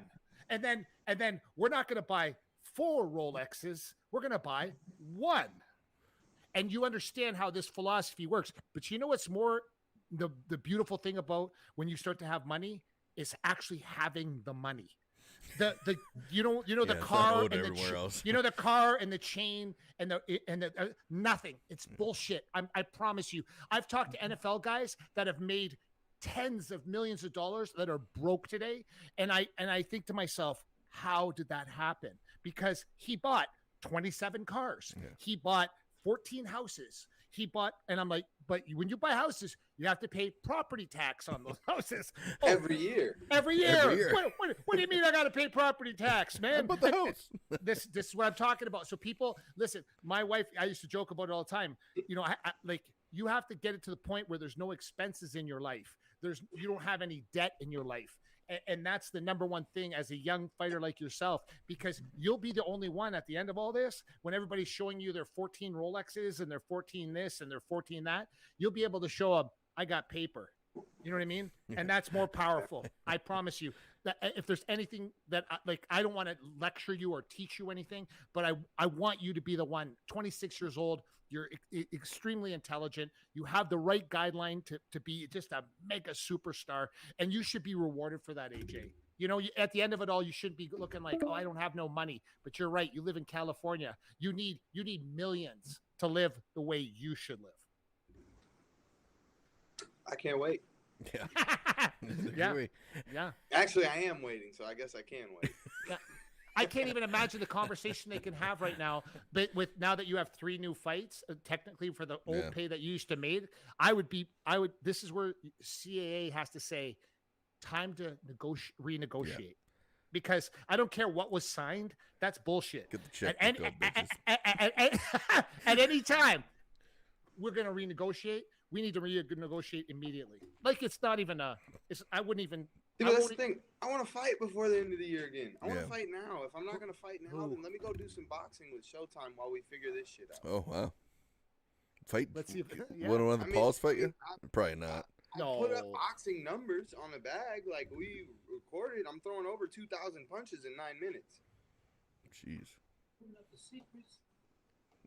And then we're not going to buy 4 Rolexes. We're going to buy 1. And you understand how this philosophy works. But you know what's more the beautiful thing about when you start to have money is actually having the money. The the car and the car and the chain and the nothing. It's bullshit. I promise you. I've talked to NFL guys that have made tens of millions of dollars that are broke today, and I think to myself, how did that happen? Because he bought 27 cars, he bought 14 houses, and I'm like, but when you buy houses, you have to pay property tax on those houses. Every year. What do you mean I got to pay property tax, man? But the house. This is what I'm talking about. So people, listen, my wife, I used to joke about it all the time. You know, I like, you have to get it to the point where there's no expenses in your life. You don't have any debt in your life. And that's the number one thing as a young fighter like yourself, because you'll be the only one at the end of all this, when everybody's showing you their 14 Rolexes and their 14 this and their 14 that, you'll be able to show up, I got paper. You know what I mean? And that's more powerful. I promise you that if there's anything that I don't want to lecture you or teach you anything, but I want you to be the one. 26 years old. You're extremely intelligent. You have the right guideline to be just a mega superstar, and you should be rewarded for that, AJ. You know, at the end of it all, you should be looking like, oh, I don't have no money. But you're right. You live in California. You need millions to live the way you should live. I can't wait. Yeah. Yeah. Actually, I am waiting, so I guess I can wait. Yeah. I can't even imagine the conversation they can have right now. But now that you have 3 new fights, technically for the old pay that you used to make, this is where CAA has to say, time to renegotiate. Yeah. Because I don't care what was signed. That's bullshit. Get the check. At any time, we're going to renegotiate. We need to renegotiate immediately. Like, it's not even I wouldn't even Dude, that's the thing. I want to fight before the end of the year again. I want to fight now. If I'm not going to fight now, then let me go do some boxing with Showtime while we figure this shit out. Oh, wow. Fight? Let's see if one of the Pauls fight you? Probably not. I put up boxing numbers on the bag. Like, we recorded. I'm throwing over 2,000 punches in 9 minutes. Jeez. Putting up the secrets.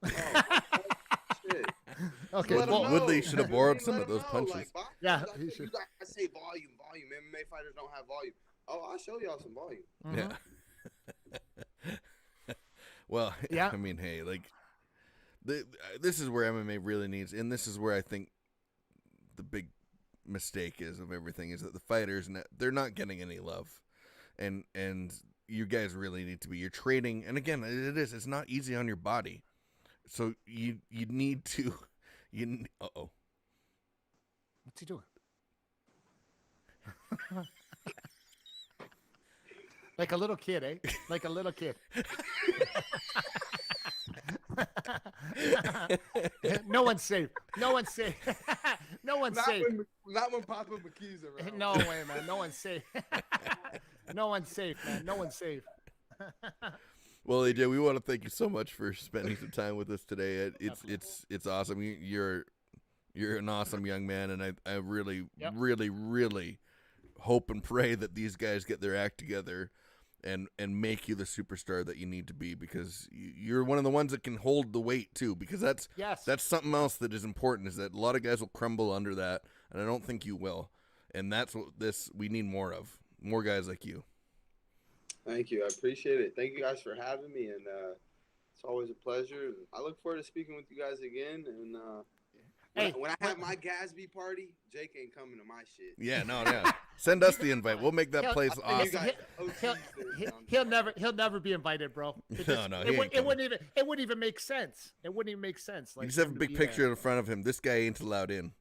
Oh, shit. Okay, well, Woodley should have borrowed some of those punches. Like, yeah, you guys say volume. MMA fighters don't have volume. Oh, I'll show y'all some volume. Yeah. Well, yeah. I mean, hey, like, this is where MMA really needs, and this is where I think the big mistake is of everything is that the fighters, they're not getting any love, and you guys really need to be. You're training, and again, it's not easy on your body, so you need to. Uh-oh. What's he doing? Like a little kid, eh? Like a little kid. No one's safe. No one's safe. No one's safe. Not when Papa McKee's around. No way, man. No one's safe. No one's safe, man. No one's safe. Well, AJ, we want to thank you so much for spending some time with us today. It's awesome. You're an awesome young man, and I really, really, really hope and pray that these guys get their act together and make you the superstar that you need to be, because you're one of the ones that can hold the weight too, because that's something else that is important, is that a lot of guys will crumble under that, and I don't think you will. And that's what we need more of, more guys like you. Thank you. I appreciate it. Thank you guys for having me, and it's always a pleasure. I look forward to speaking with you guys again, and when I have my Gatsby party, Jake ain't coming to my shit. Yeah, no. Send us the invite. We'll make that place awesome. He'll never be invited, bro. It wouldn't even make sense. It wouldn't even make sense. Like, you just have a big picture in front of him. This guy ain't allowed in.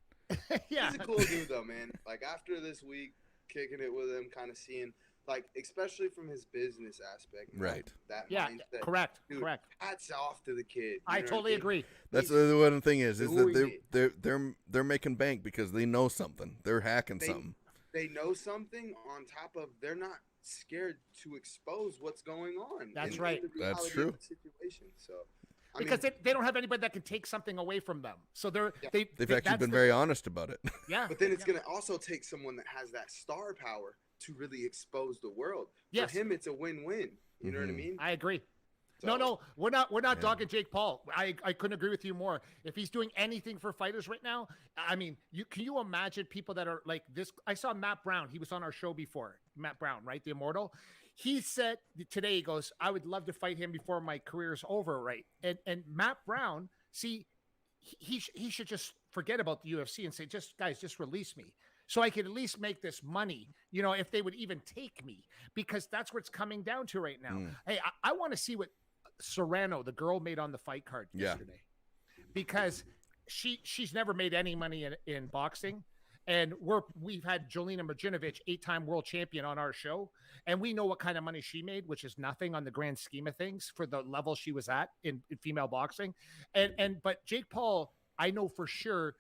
Yeah, he's a cool dude though, man. Like, after this week, kicking it with him, kind of seeing, like, especially from his business aspect, right? That mindset. Correct. Hats off to the kid. I totally agree. That's the one thing is that they're making bank because they know something. They're hacking something. They know something. On top of, they're not scared to expose what's going on. That's right. That's true. Situation. So. Because they don't have anybody that can take something away from them. So they've actually been very honest about it. Yeah. But then it's going to also take someone that has that star power to really expose the world. Yes. For him, it's a win-win. You know what I mean? I agree. So, no, we're not dogging Jake Paul. I couldn't agree with you more. If he's doing anything for fighters right now, I mean, can you imagine people that are like this? I saw Matt Brown. He was on our show before. Matt Brown, right? The Immortal. He said today, he goes, I would love to fight him before my career's over, right? And Matt Brown, see, he should just forget about the UFC and say, just release me, so I could at least make this money, if they would even take me, because that's what it's coming down to right now. Hey, I want to see what Serrano, the girl, made on the fight card yesterday, because she's never made any money in boxing. And we've had Jolina Marjanovic, 8-time world champion, on our show, and we know what kind of money she made, which is nothing on the grand scheme of things for the level she was at in female boxing. But Jake Paul, I know for sure,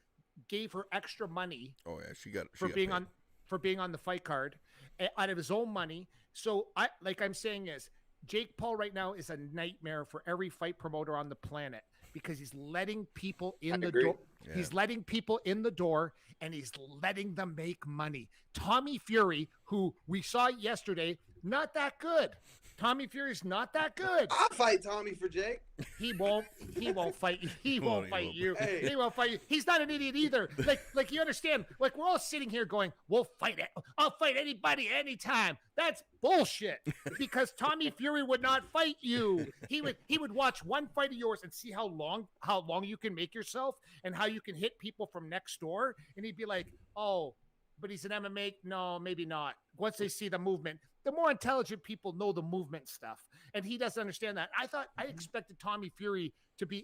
gave her extra money. Oh yeah, she got being on the fight card out of his own money. So I'm saying is, Jake Paul right now is a nightmare for every fight promoter on the planet, because he's letting people in the door. Yeah. He's letting people in the door, and he's letting them make money. Tommy Fury, who we saw yesterday, not that good. Tommy Fury's not that good. I'll fight Tommy for Jake. He won't fight you. He won't fight you. Hey. He won't fight you. He's not an idiot either. Like you understand, like, we're all sitting here going, we'll fight it. I'll fight anybody anytime. That's bullshit, because Tommy Fury would not fight you. He would watch one fight of yours and see how long you can make yourself and how you can hit people from next door. And he'd be like, oh, but he's an MMA. No, maybe not. Once they see the movement, the more intelligent people know the movement stuff, and he doesn't understand that. I expected Tommy Fury to be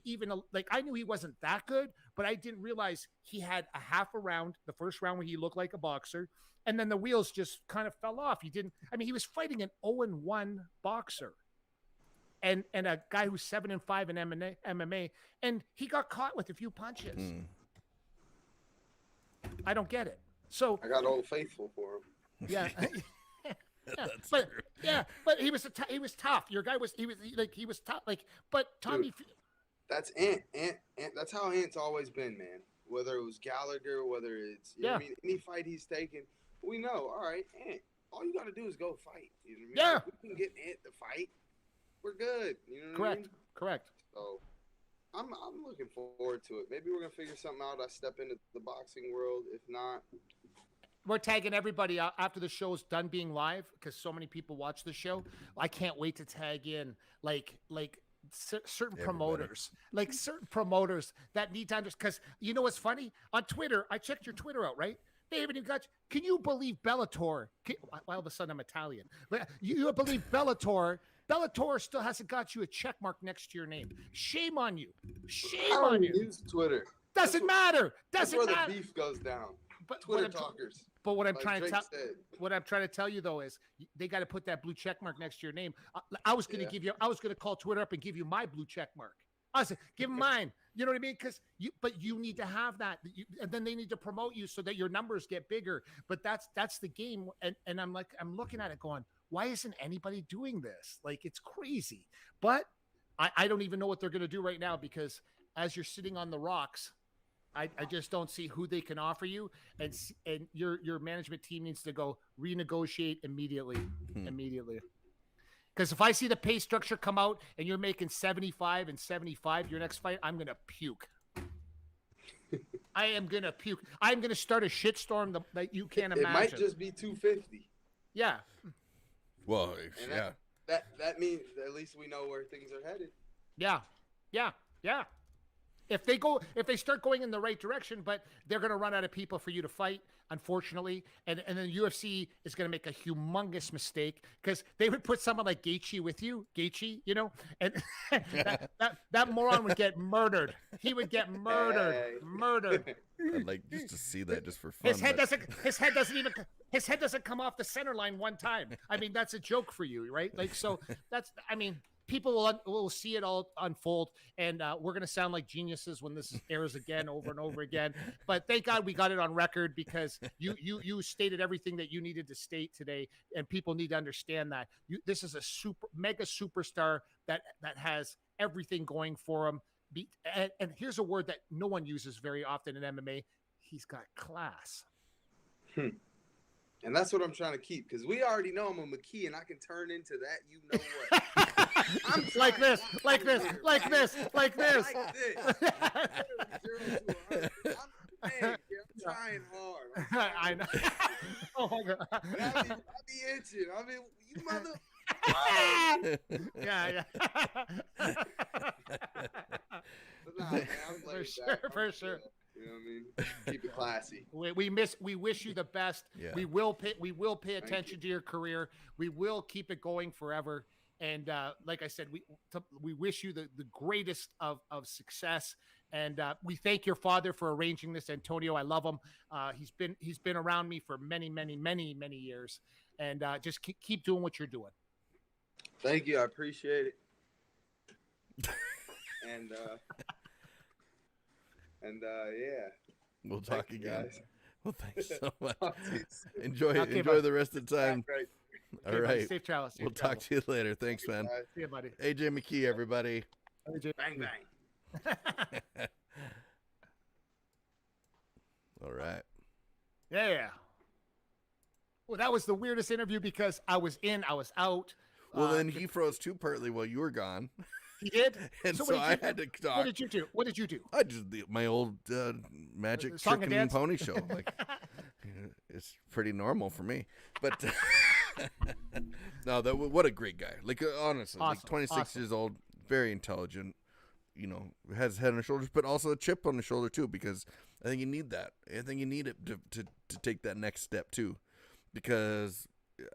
I knew he wasn't that good, but I didn't realize he had a half a round, the first round, where he looked like a boxer, and then the wheels just kind of fell off. He was fighting an 0-1 boxer and a guy who's 7-5 in MMA, and he got caught with a few punches. I don't get it. So I got Old Faithful for him. Yeah. Yeah, That's but true. yeah, but he was tough. Your guy was he was tough. Like, but Tommy, Dude, that's Ant. That's how Ant's always been, man. Whether it was Gallagher, whether it's you know yeah, what I mean, any fight he's taken, we know. All right, Ant. All you got to do is go fight. You know what I mean? Yeah. If we can get Ant to fight, we're good. You know what I correct, mean? correct. So I'm looking forward to it. Maybe we're gonna figure something out. I step into the boxing world. If not, We're tagging everybody out after the show's done being live because so many people watch the show. I can't wait to tag in certain promoters, that need to understand. Because you know what's funny on Twitter? I checked your Twitter out, right? They haven't even got. Can you believe Bellator? All of a sudden, I'm Italian. But you believe Bellator? Bellator still hasn't got you a check mark next to your name. Shame on you. Shame I don't on you. use Twitter. Doesn't matter. That's Doesn't where matter. the beef goes down. But Twitter talkers. But what I'm like trying to Drake tell, said. what I'm trying to tell you though is they got to put that blue check mark next to your name. I was going to I was going to call Twitter up and give you my blue check mark. I said, give them mine. You know what I mean? But you need to have that, and then they need to promote you so that your numbers get bigger. But that's the game. And I'm looking at it going, why isn't anybody doing this? Like, it's crazy. But I don't even know what they're going to do right now because as you're sitting on the rocks, I just don't see who they can offer you, and your management team needs to go renegotiate immediately. Because if I see the pay structure come out and you're making 75 and 75 your next fight, I'm gonna puke. I am gonna puke. I'm gonna start a shitstorm that you can't imagine. It might just be 250. Yeah. Well, And yeah. that means at least we know where things are headed. Yeah. If they start going in the right direction, but they're going to run out of people for you to fight, unfortunately, and then UFC is going to make a humongous mistake because they would put someone like Gaethje with you, you know, and that moron would get murdered. He would get murdered. I'd like just to see that just for fun. His head doesn't come off the center line one time. I mean, that's a joke for you, right? Like, so people will see it all unfold, and we're going to sound like geniuses when this airs again over and over again. But thank God we got it on record because you stated everything that you needed to state today, and people need to understand that this is a mega superstar that has everything going for him. And here's a word that no one uses very often in MMA. He's got class. And that's what I'm trying to keep because we already know I'm a McKee and I can turn into that. You know what? I'm like this. I'm trying hard. I know. Oh my God. I be itching. I mean, you mother. Yeah. Nah, man, For sure. You know what I mean? Keep it classy. We wish you the best. Yeah. We will pay attention to your career. We will keep it going forever. And like I said, we wish you the greatest of success. And we thank your father for arranging this, Antonio. I love him. He's been around me for many years. And just keep doing what you're doing. Thank you. I appreciate it. Yeah. We'll talk again. Guys. Well, thanks so much. Enjoy buddy. the rest of the time. Great. All Okay, right. buddy. Safe travels. We'll talk to you later. Thanks, man. See you, buddy. AJ McKee, everybody. Bang, bang. All right. Yeah. Well, that was the weirdest interview because I was in, I was out. Well, then he froze too partly while you were gone. He did? And so I had to talk. What did you do? I just my old magic Song and chicken dance? pony show. Like, it's pretty normal for me. But no, what a great guy. Like, honestly, Awesome. like 26 years old, very intelligent. You know, has head on his shoulders, but also a chip on his shoulder too. Because I think you need that. I think you need it to take that next step too. Because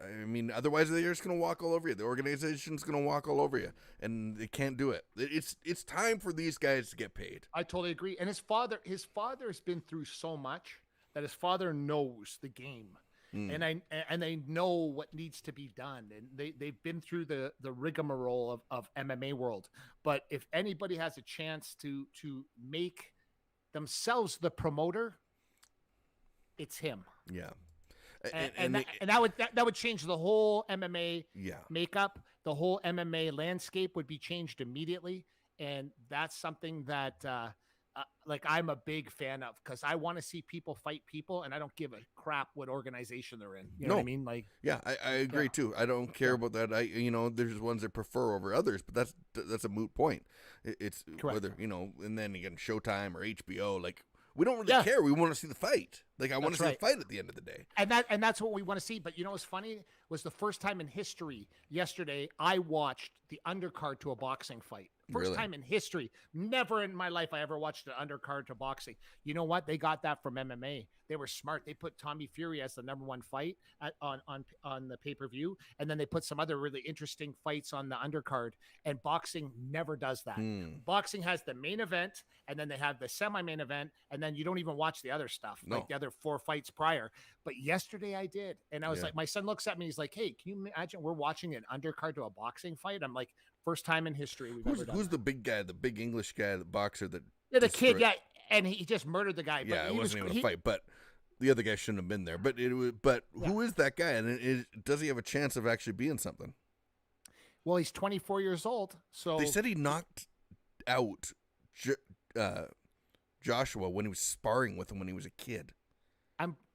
I mean, otherwise they're just gonna walk all over you. The organization's gonna walk all over you, and they can't do it. It's time for these guys to get paid. I totally agree. And his father has been through so much that his father knows the game, and they know what needs to be done, and they've been through the rigmarole of MMA world. But if anybody has a chance to make themselves the promoter, it's him. Yeah. And that would change the whole MMA makeup. The whole MMA landscape would be changed immediately, and that's something that like I'm a big fan of, because I want to see people fight people, and I don't give a crap what organization they're in. You know what I mean? Like, yeah, I agree too. I don't care about that. There's ones I prefer over others, but that's a moot point. It's Correct. Whether and then again, Showtime or HBO, like. We don't really care. We want to see the fight. Like, I want to see the fight at the end of the day. And that's what we want to see. But what's funny was the first time in history yesterday I watched the undercard to a boxing fight. First time in history. Never in my life I ever watched an undercard to boxing. You know what? They got that from MMA. They were smart. They put Tommy Fury as the #1 fight on the pay-per-view, and then they put some other really interesting fights on the undercard. And boxing never does that. Boxing has the main event, and then they have the semi-main event, and then you don't even watch the other stuff, like the other 4 fights prior. But yesterday I did, and I was like, my son looks at me, he's like, "Hey, can you imagine we're watching an undercard to a boxing fight?" I'm like, first time in history we've ever done Who's that. the big guy, the big English guy, the boxer that? The kid, and he just murdered the guy. But it wasn't even a fight, but the other guy shouldn't have been there. But who is that guy, and does he have a chance of actually being something? Well, he's 24 years old, so they said he knocked out Joshua when he was sparring with him when he was a kid.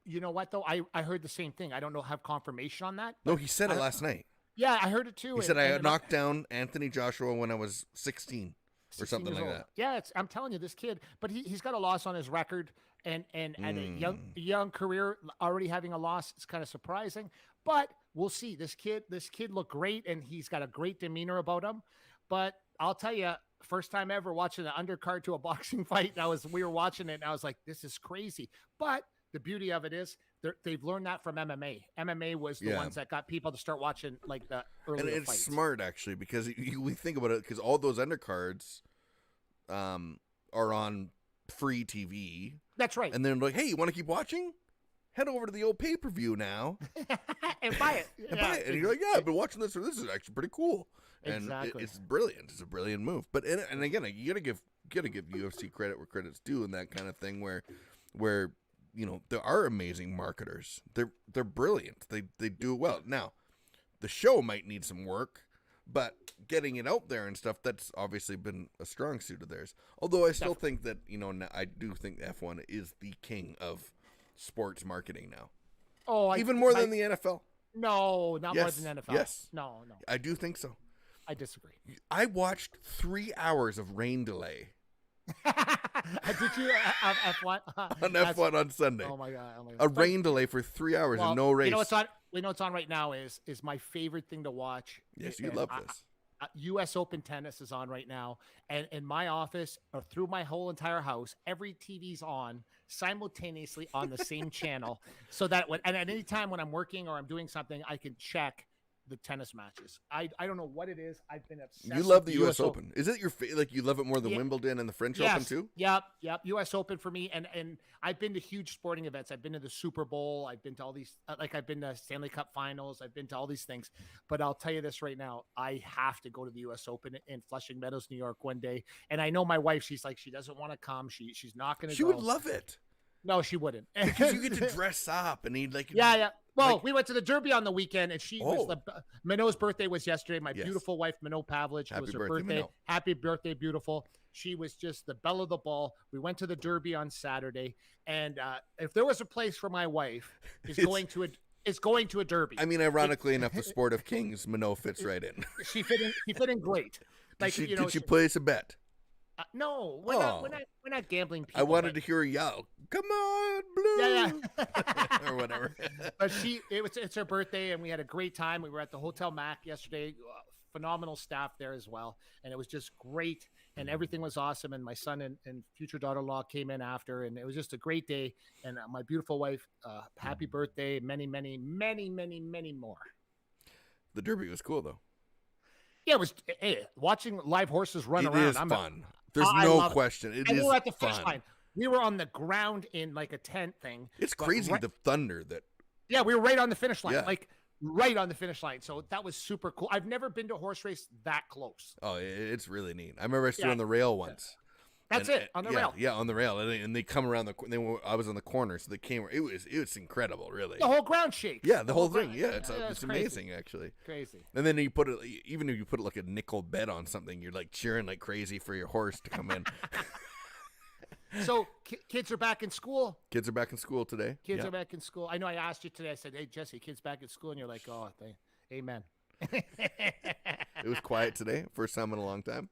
You know what though? I heard the same thing. I don't have confirmation on that. No, he said it last night. Yeah, I heard it too. He said I knocked down Anthony Joshua when I was 16 or something like that. Yeah, I'm telling you, this kid, but he's got a loss on his record, and at a young career, already having a loss, it's kind of surprising. But we'll see. This kid looked great, and he's got a great demeanor about him. But I'll tell you, first time ever watching an undercard to a boxing fight. We were watching it, and I was like, this is crazy. But the beauty of it is they've learned that from MMA. MMA was the ones that got people to start watching like the earlier fights. And it's smart actually, because we think about it, because all those undercards are on free TV. That's right. And then like, hey, you want to keep watching? Head over to the old pay-per-view now and buy it. And you're like, yeah, I've been watching this, or this is actually pretty cool. And exactly. It's brilliant. It's a brilliant move. But and again, you gotta give UFC credit where credit's due, and that kind of thing where there are amazing marketers. They're brilliant. They do it well. Now, the show might need some work, but getting it out there and stuff, that's obviously been a strong suit of theirs. Although I still think that, I do think F1 is the king of sports marketing now. Oh, even more than the NFL. No, not more than NFL. Yes. No. I do think so. I disagree. I watched 3 hours of rain delay. Did you F1 on F1 on Sunday? Oh my god! A rain delay for 3 hours and no race. You know what's on? What's on right now is my favorite thing to watch. Yes, you love this. U.S. Open tennis is on right now, and in my office or through my whole entire house, every TV's on simultaneously on the same channel, so that at any time when I'm working or I'm doing something, I can check the tennis matches. I don't know what it is. I've been obsessed. You love the U.S. Open. Is it your like you love it more than Wimbledon and the French Open too? Yep. U.S. Open for me, and I've been to huge sporting events. I've been to the Super Bowl. I've been to all these I've been to Stanley Cup Finals. I've been to all these things. But I'll tell you this right now, I have to go to the U.S. Open in Flushing Meadows, New York, one day. And I know my wife. She's like, she doesn't want to come. She's not going to. She would love it. No, she wouldn't. Because you get to dress up and he'd like. Yeah. Well, we went to the Derby on the weekend, and Minot's birthday was yesterday. My beautiful wife, Minot Pavlich, it was her birthday. Minot. Happy birthday, beautiful. She was just the belle of the ball. We went to the Derby on Saturday, and if there was a place where my wife is going to a Derby. I mean, ironically enough, the sport of kings, Minot fits right in. She fit in great. Like, did she place a bet? No, we're not gambling people. I wanted to hear her yell, "Come on, Blue!" Yeah. or whatever. But it's her birthday, and we had a great time. We were at the Hotel Mac yesterday. Phenomenal staff there as well, and it was just great. And everything was awesome. And my son and future daughter-in-law came in after, and it was just a great day. And my beautiful wife, happy birthday, many, many, many, many, many more. The Derby was cool though. Yeah, it was. Watching live horses run around. It is fun. There's no question. It is we were at the fun. finish line. We were on the ground in like a tent thing. It's crazy the thunder that. Yeah, we were right on the finish line. Yeah. Like right on the finish line. So that was super cool. I've never been to a horse race that close. Oh, it's really neat. I remember I stood on the rail once. That's it, on the rail. Yeah, on the rail, and they come around I was on the corner, so they came. It was incredible, really. The whole ground shakes. Yeah, the whole thing. ground- Yeah, it's crazy. amazing, actually. Crazy. And then you put it, even if you put like a nickel bet on something, you're like cheering like crazy for your horse to come in. So kids are back in school. Kids are back in school today. Kids are back in school. I know I asked you today. I said, "Hey, Jesse, kids back at school," and you're like, "Oh, amen." It was quiet today, first time in a long time.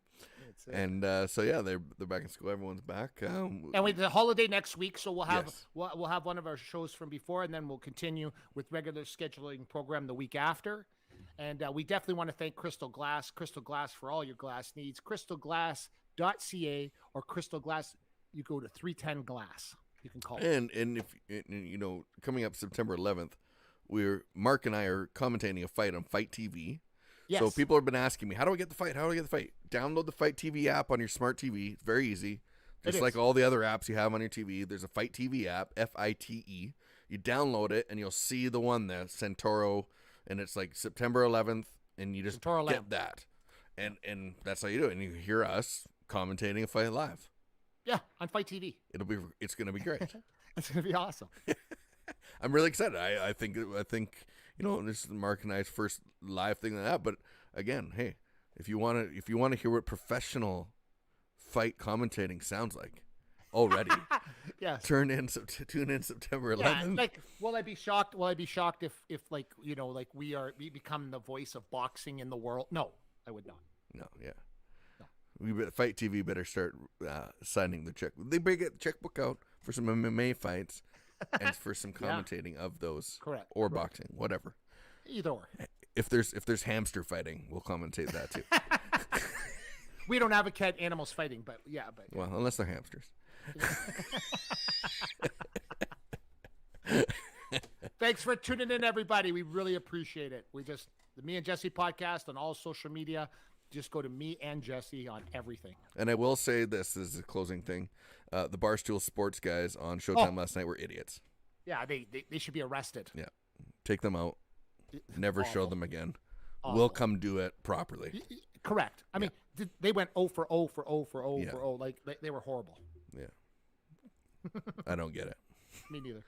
And so yeah, they're back in school. Everyone's back. And we the holiday next week, so we'll have Yes. we'll have one of our shows from before, and then we'll continue with regular scheduling program the week after. And we definitely want to thank Crystal Glass for all your glass needs. crystalglass.ca or Crystal Glass. You go to 310 Glass. You can call it. And if you know, coming up September 11th, Mark and I are commentating a fight on Fight TV. Yes. So people have been asking me, how do I get the fight? How do I get the fight? Download the Fight TV app on your smart TV. It's very easy. Just like all the other apps you have on your TV. There's a Fight TV app, FITE. You download it, and you'll see the one there, Centauro, and it's like September 11th, and you just Centauro get Lamb. that. And that's how you do it. And you hear us commentating a fight live. Yeah, on Fight TV. It's going to be great. It's going to be awesome. I'm really excited. I think you know, this is Mark and I's first live thing like that. But again, hey, if you want to hear what professional fight commentating sounds like already, Yes. tune in September 11th. Yeah, like, will I be shocked? Will I be shocked if like, you know, like we become the voice of boxing in the world? No, I would not. No, yeah. Fight TV better start signing the check. They better get the checkbook out for some MMA fights and for some commentating of those. Correct. Or boxing, whatever. Either or. If there's hamster fighting, we'll commentate that too. We don't advocate animals fighting, but yeah, but Well, unless they're hamsters. thanks for tuning in, everybody. We really appreciate it. The Me and Jesse podcast on all social media. Just go to Me and Jesse on everything. And I will say this is a closing thing. The Barstool Sports guys on Showtime last night were idiots. Yeah, they should be arrested. Yeah. Take them out. Never show Awful. them again. Awful. We'll come do it properly. Correct. I mean, they went 0 for 0 for 0 for 0 Yeah. for 0. Like, they were horrible. Yeah. I don't get it. Me neither.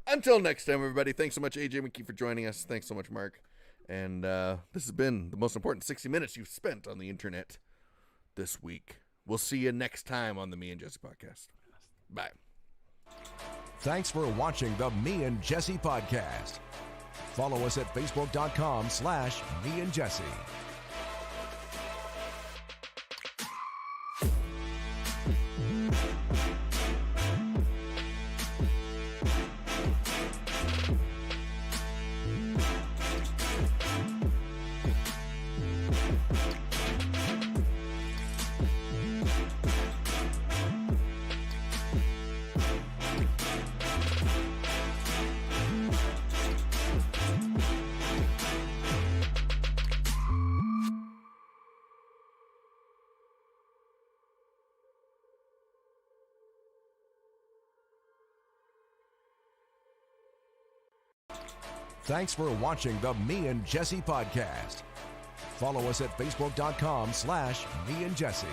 Until next time, everybody. Thanks so much, AJ McKee, for joining us. Thanks so much, Mark. And this has been the most important 60 minutes you've spent on the internet this week. We'll see you next time on the Me and Jesse podcast. Bye. Thanks for watching the Me and Jesse podcast. Follow us at facebook.com/Me and Jesse. Thanks for watching the Me and Jesse podcast. Follow us at facebook.com/Me and Jesse.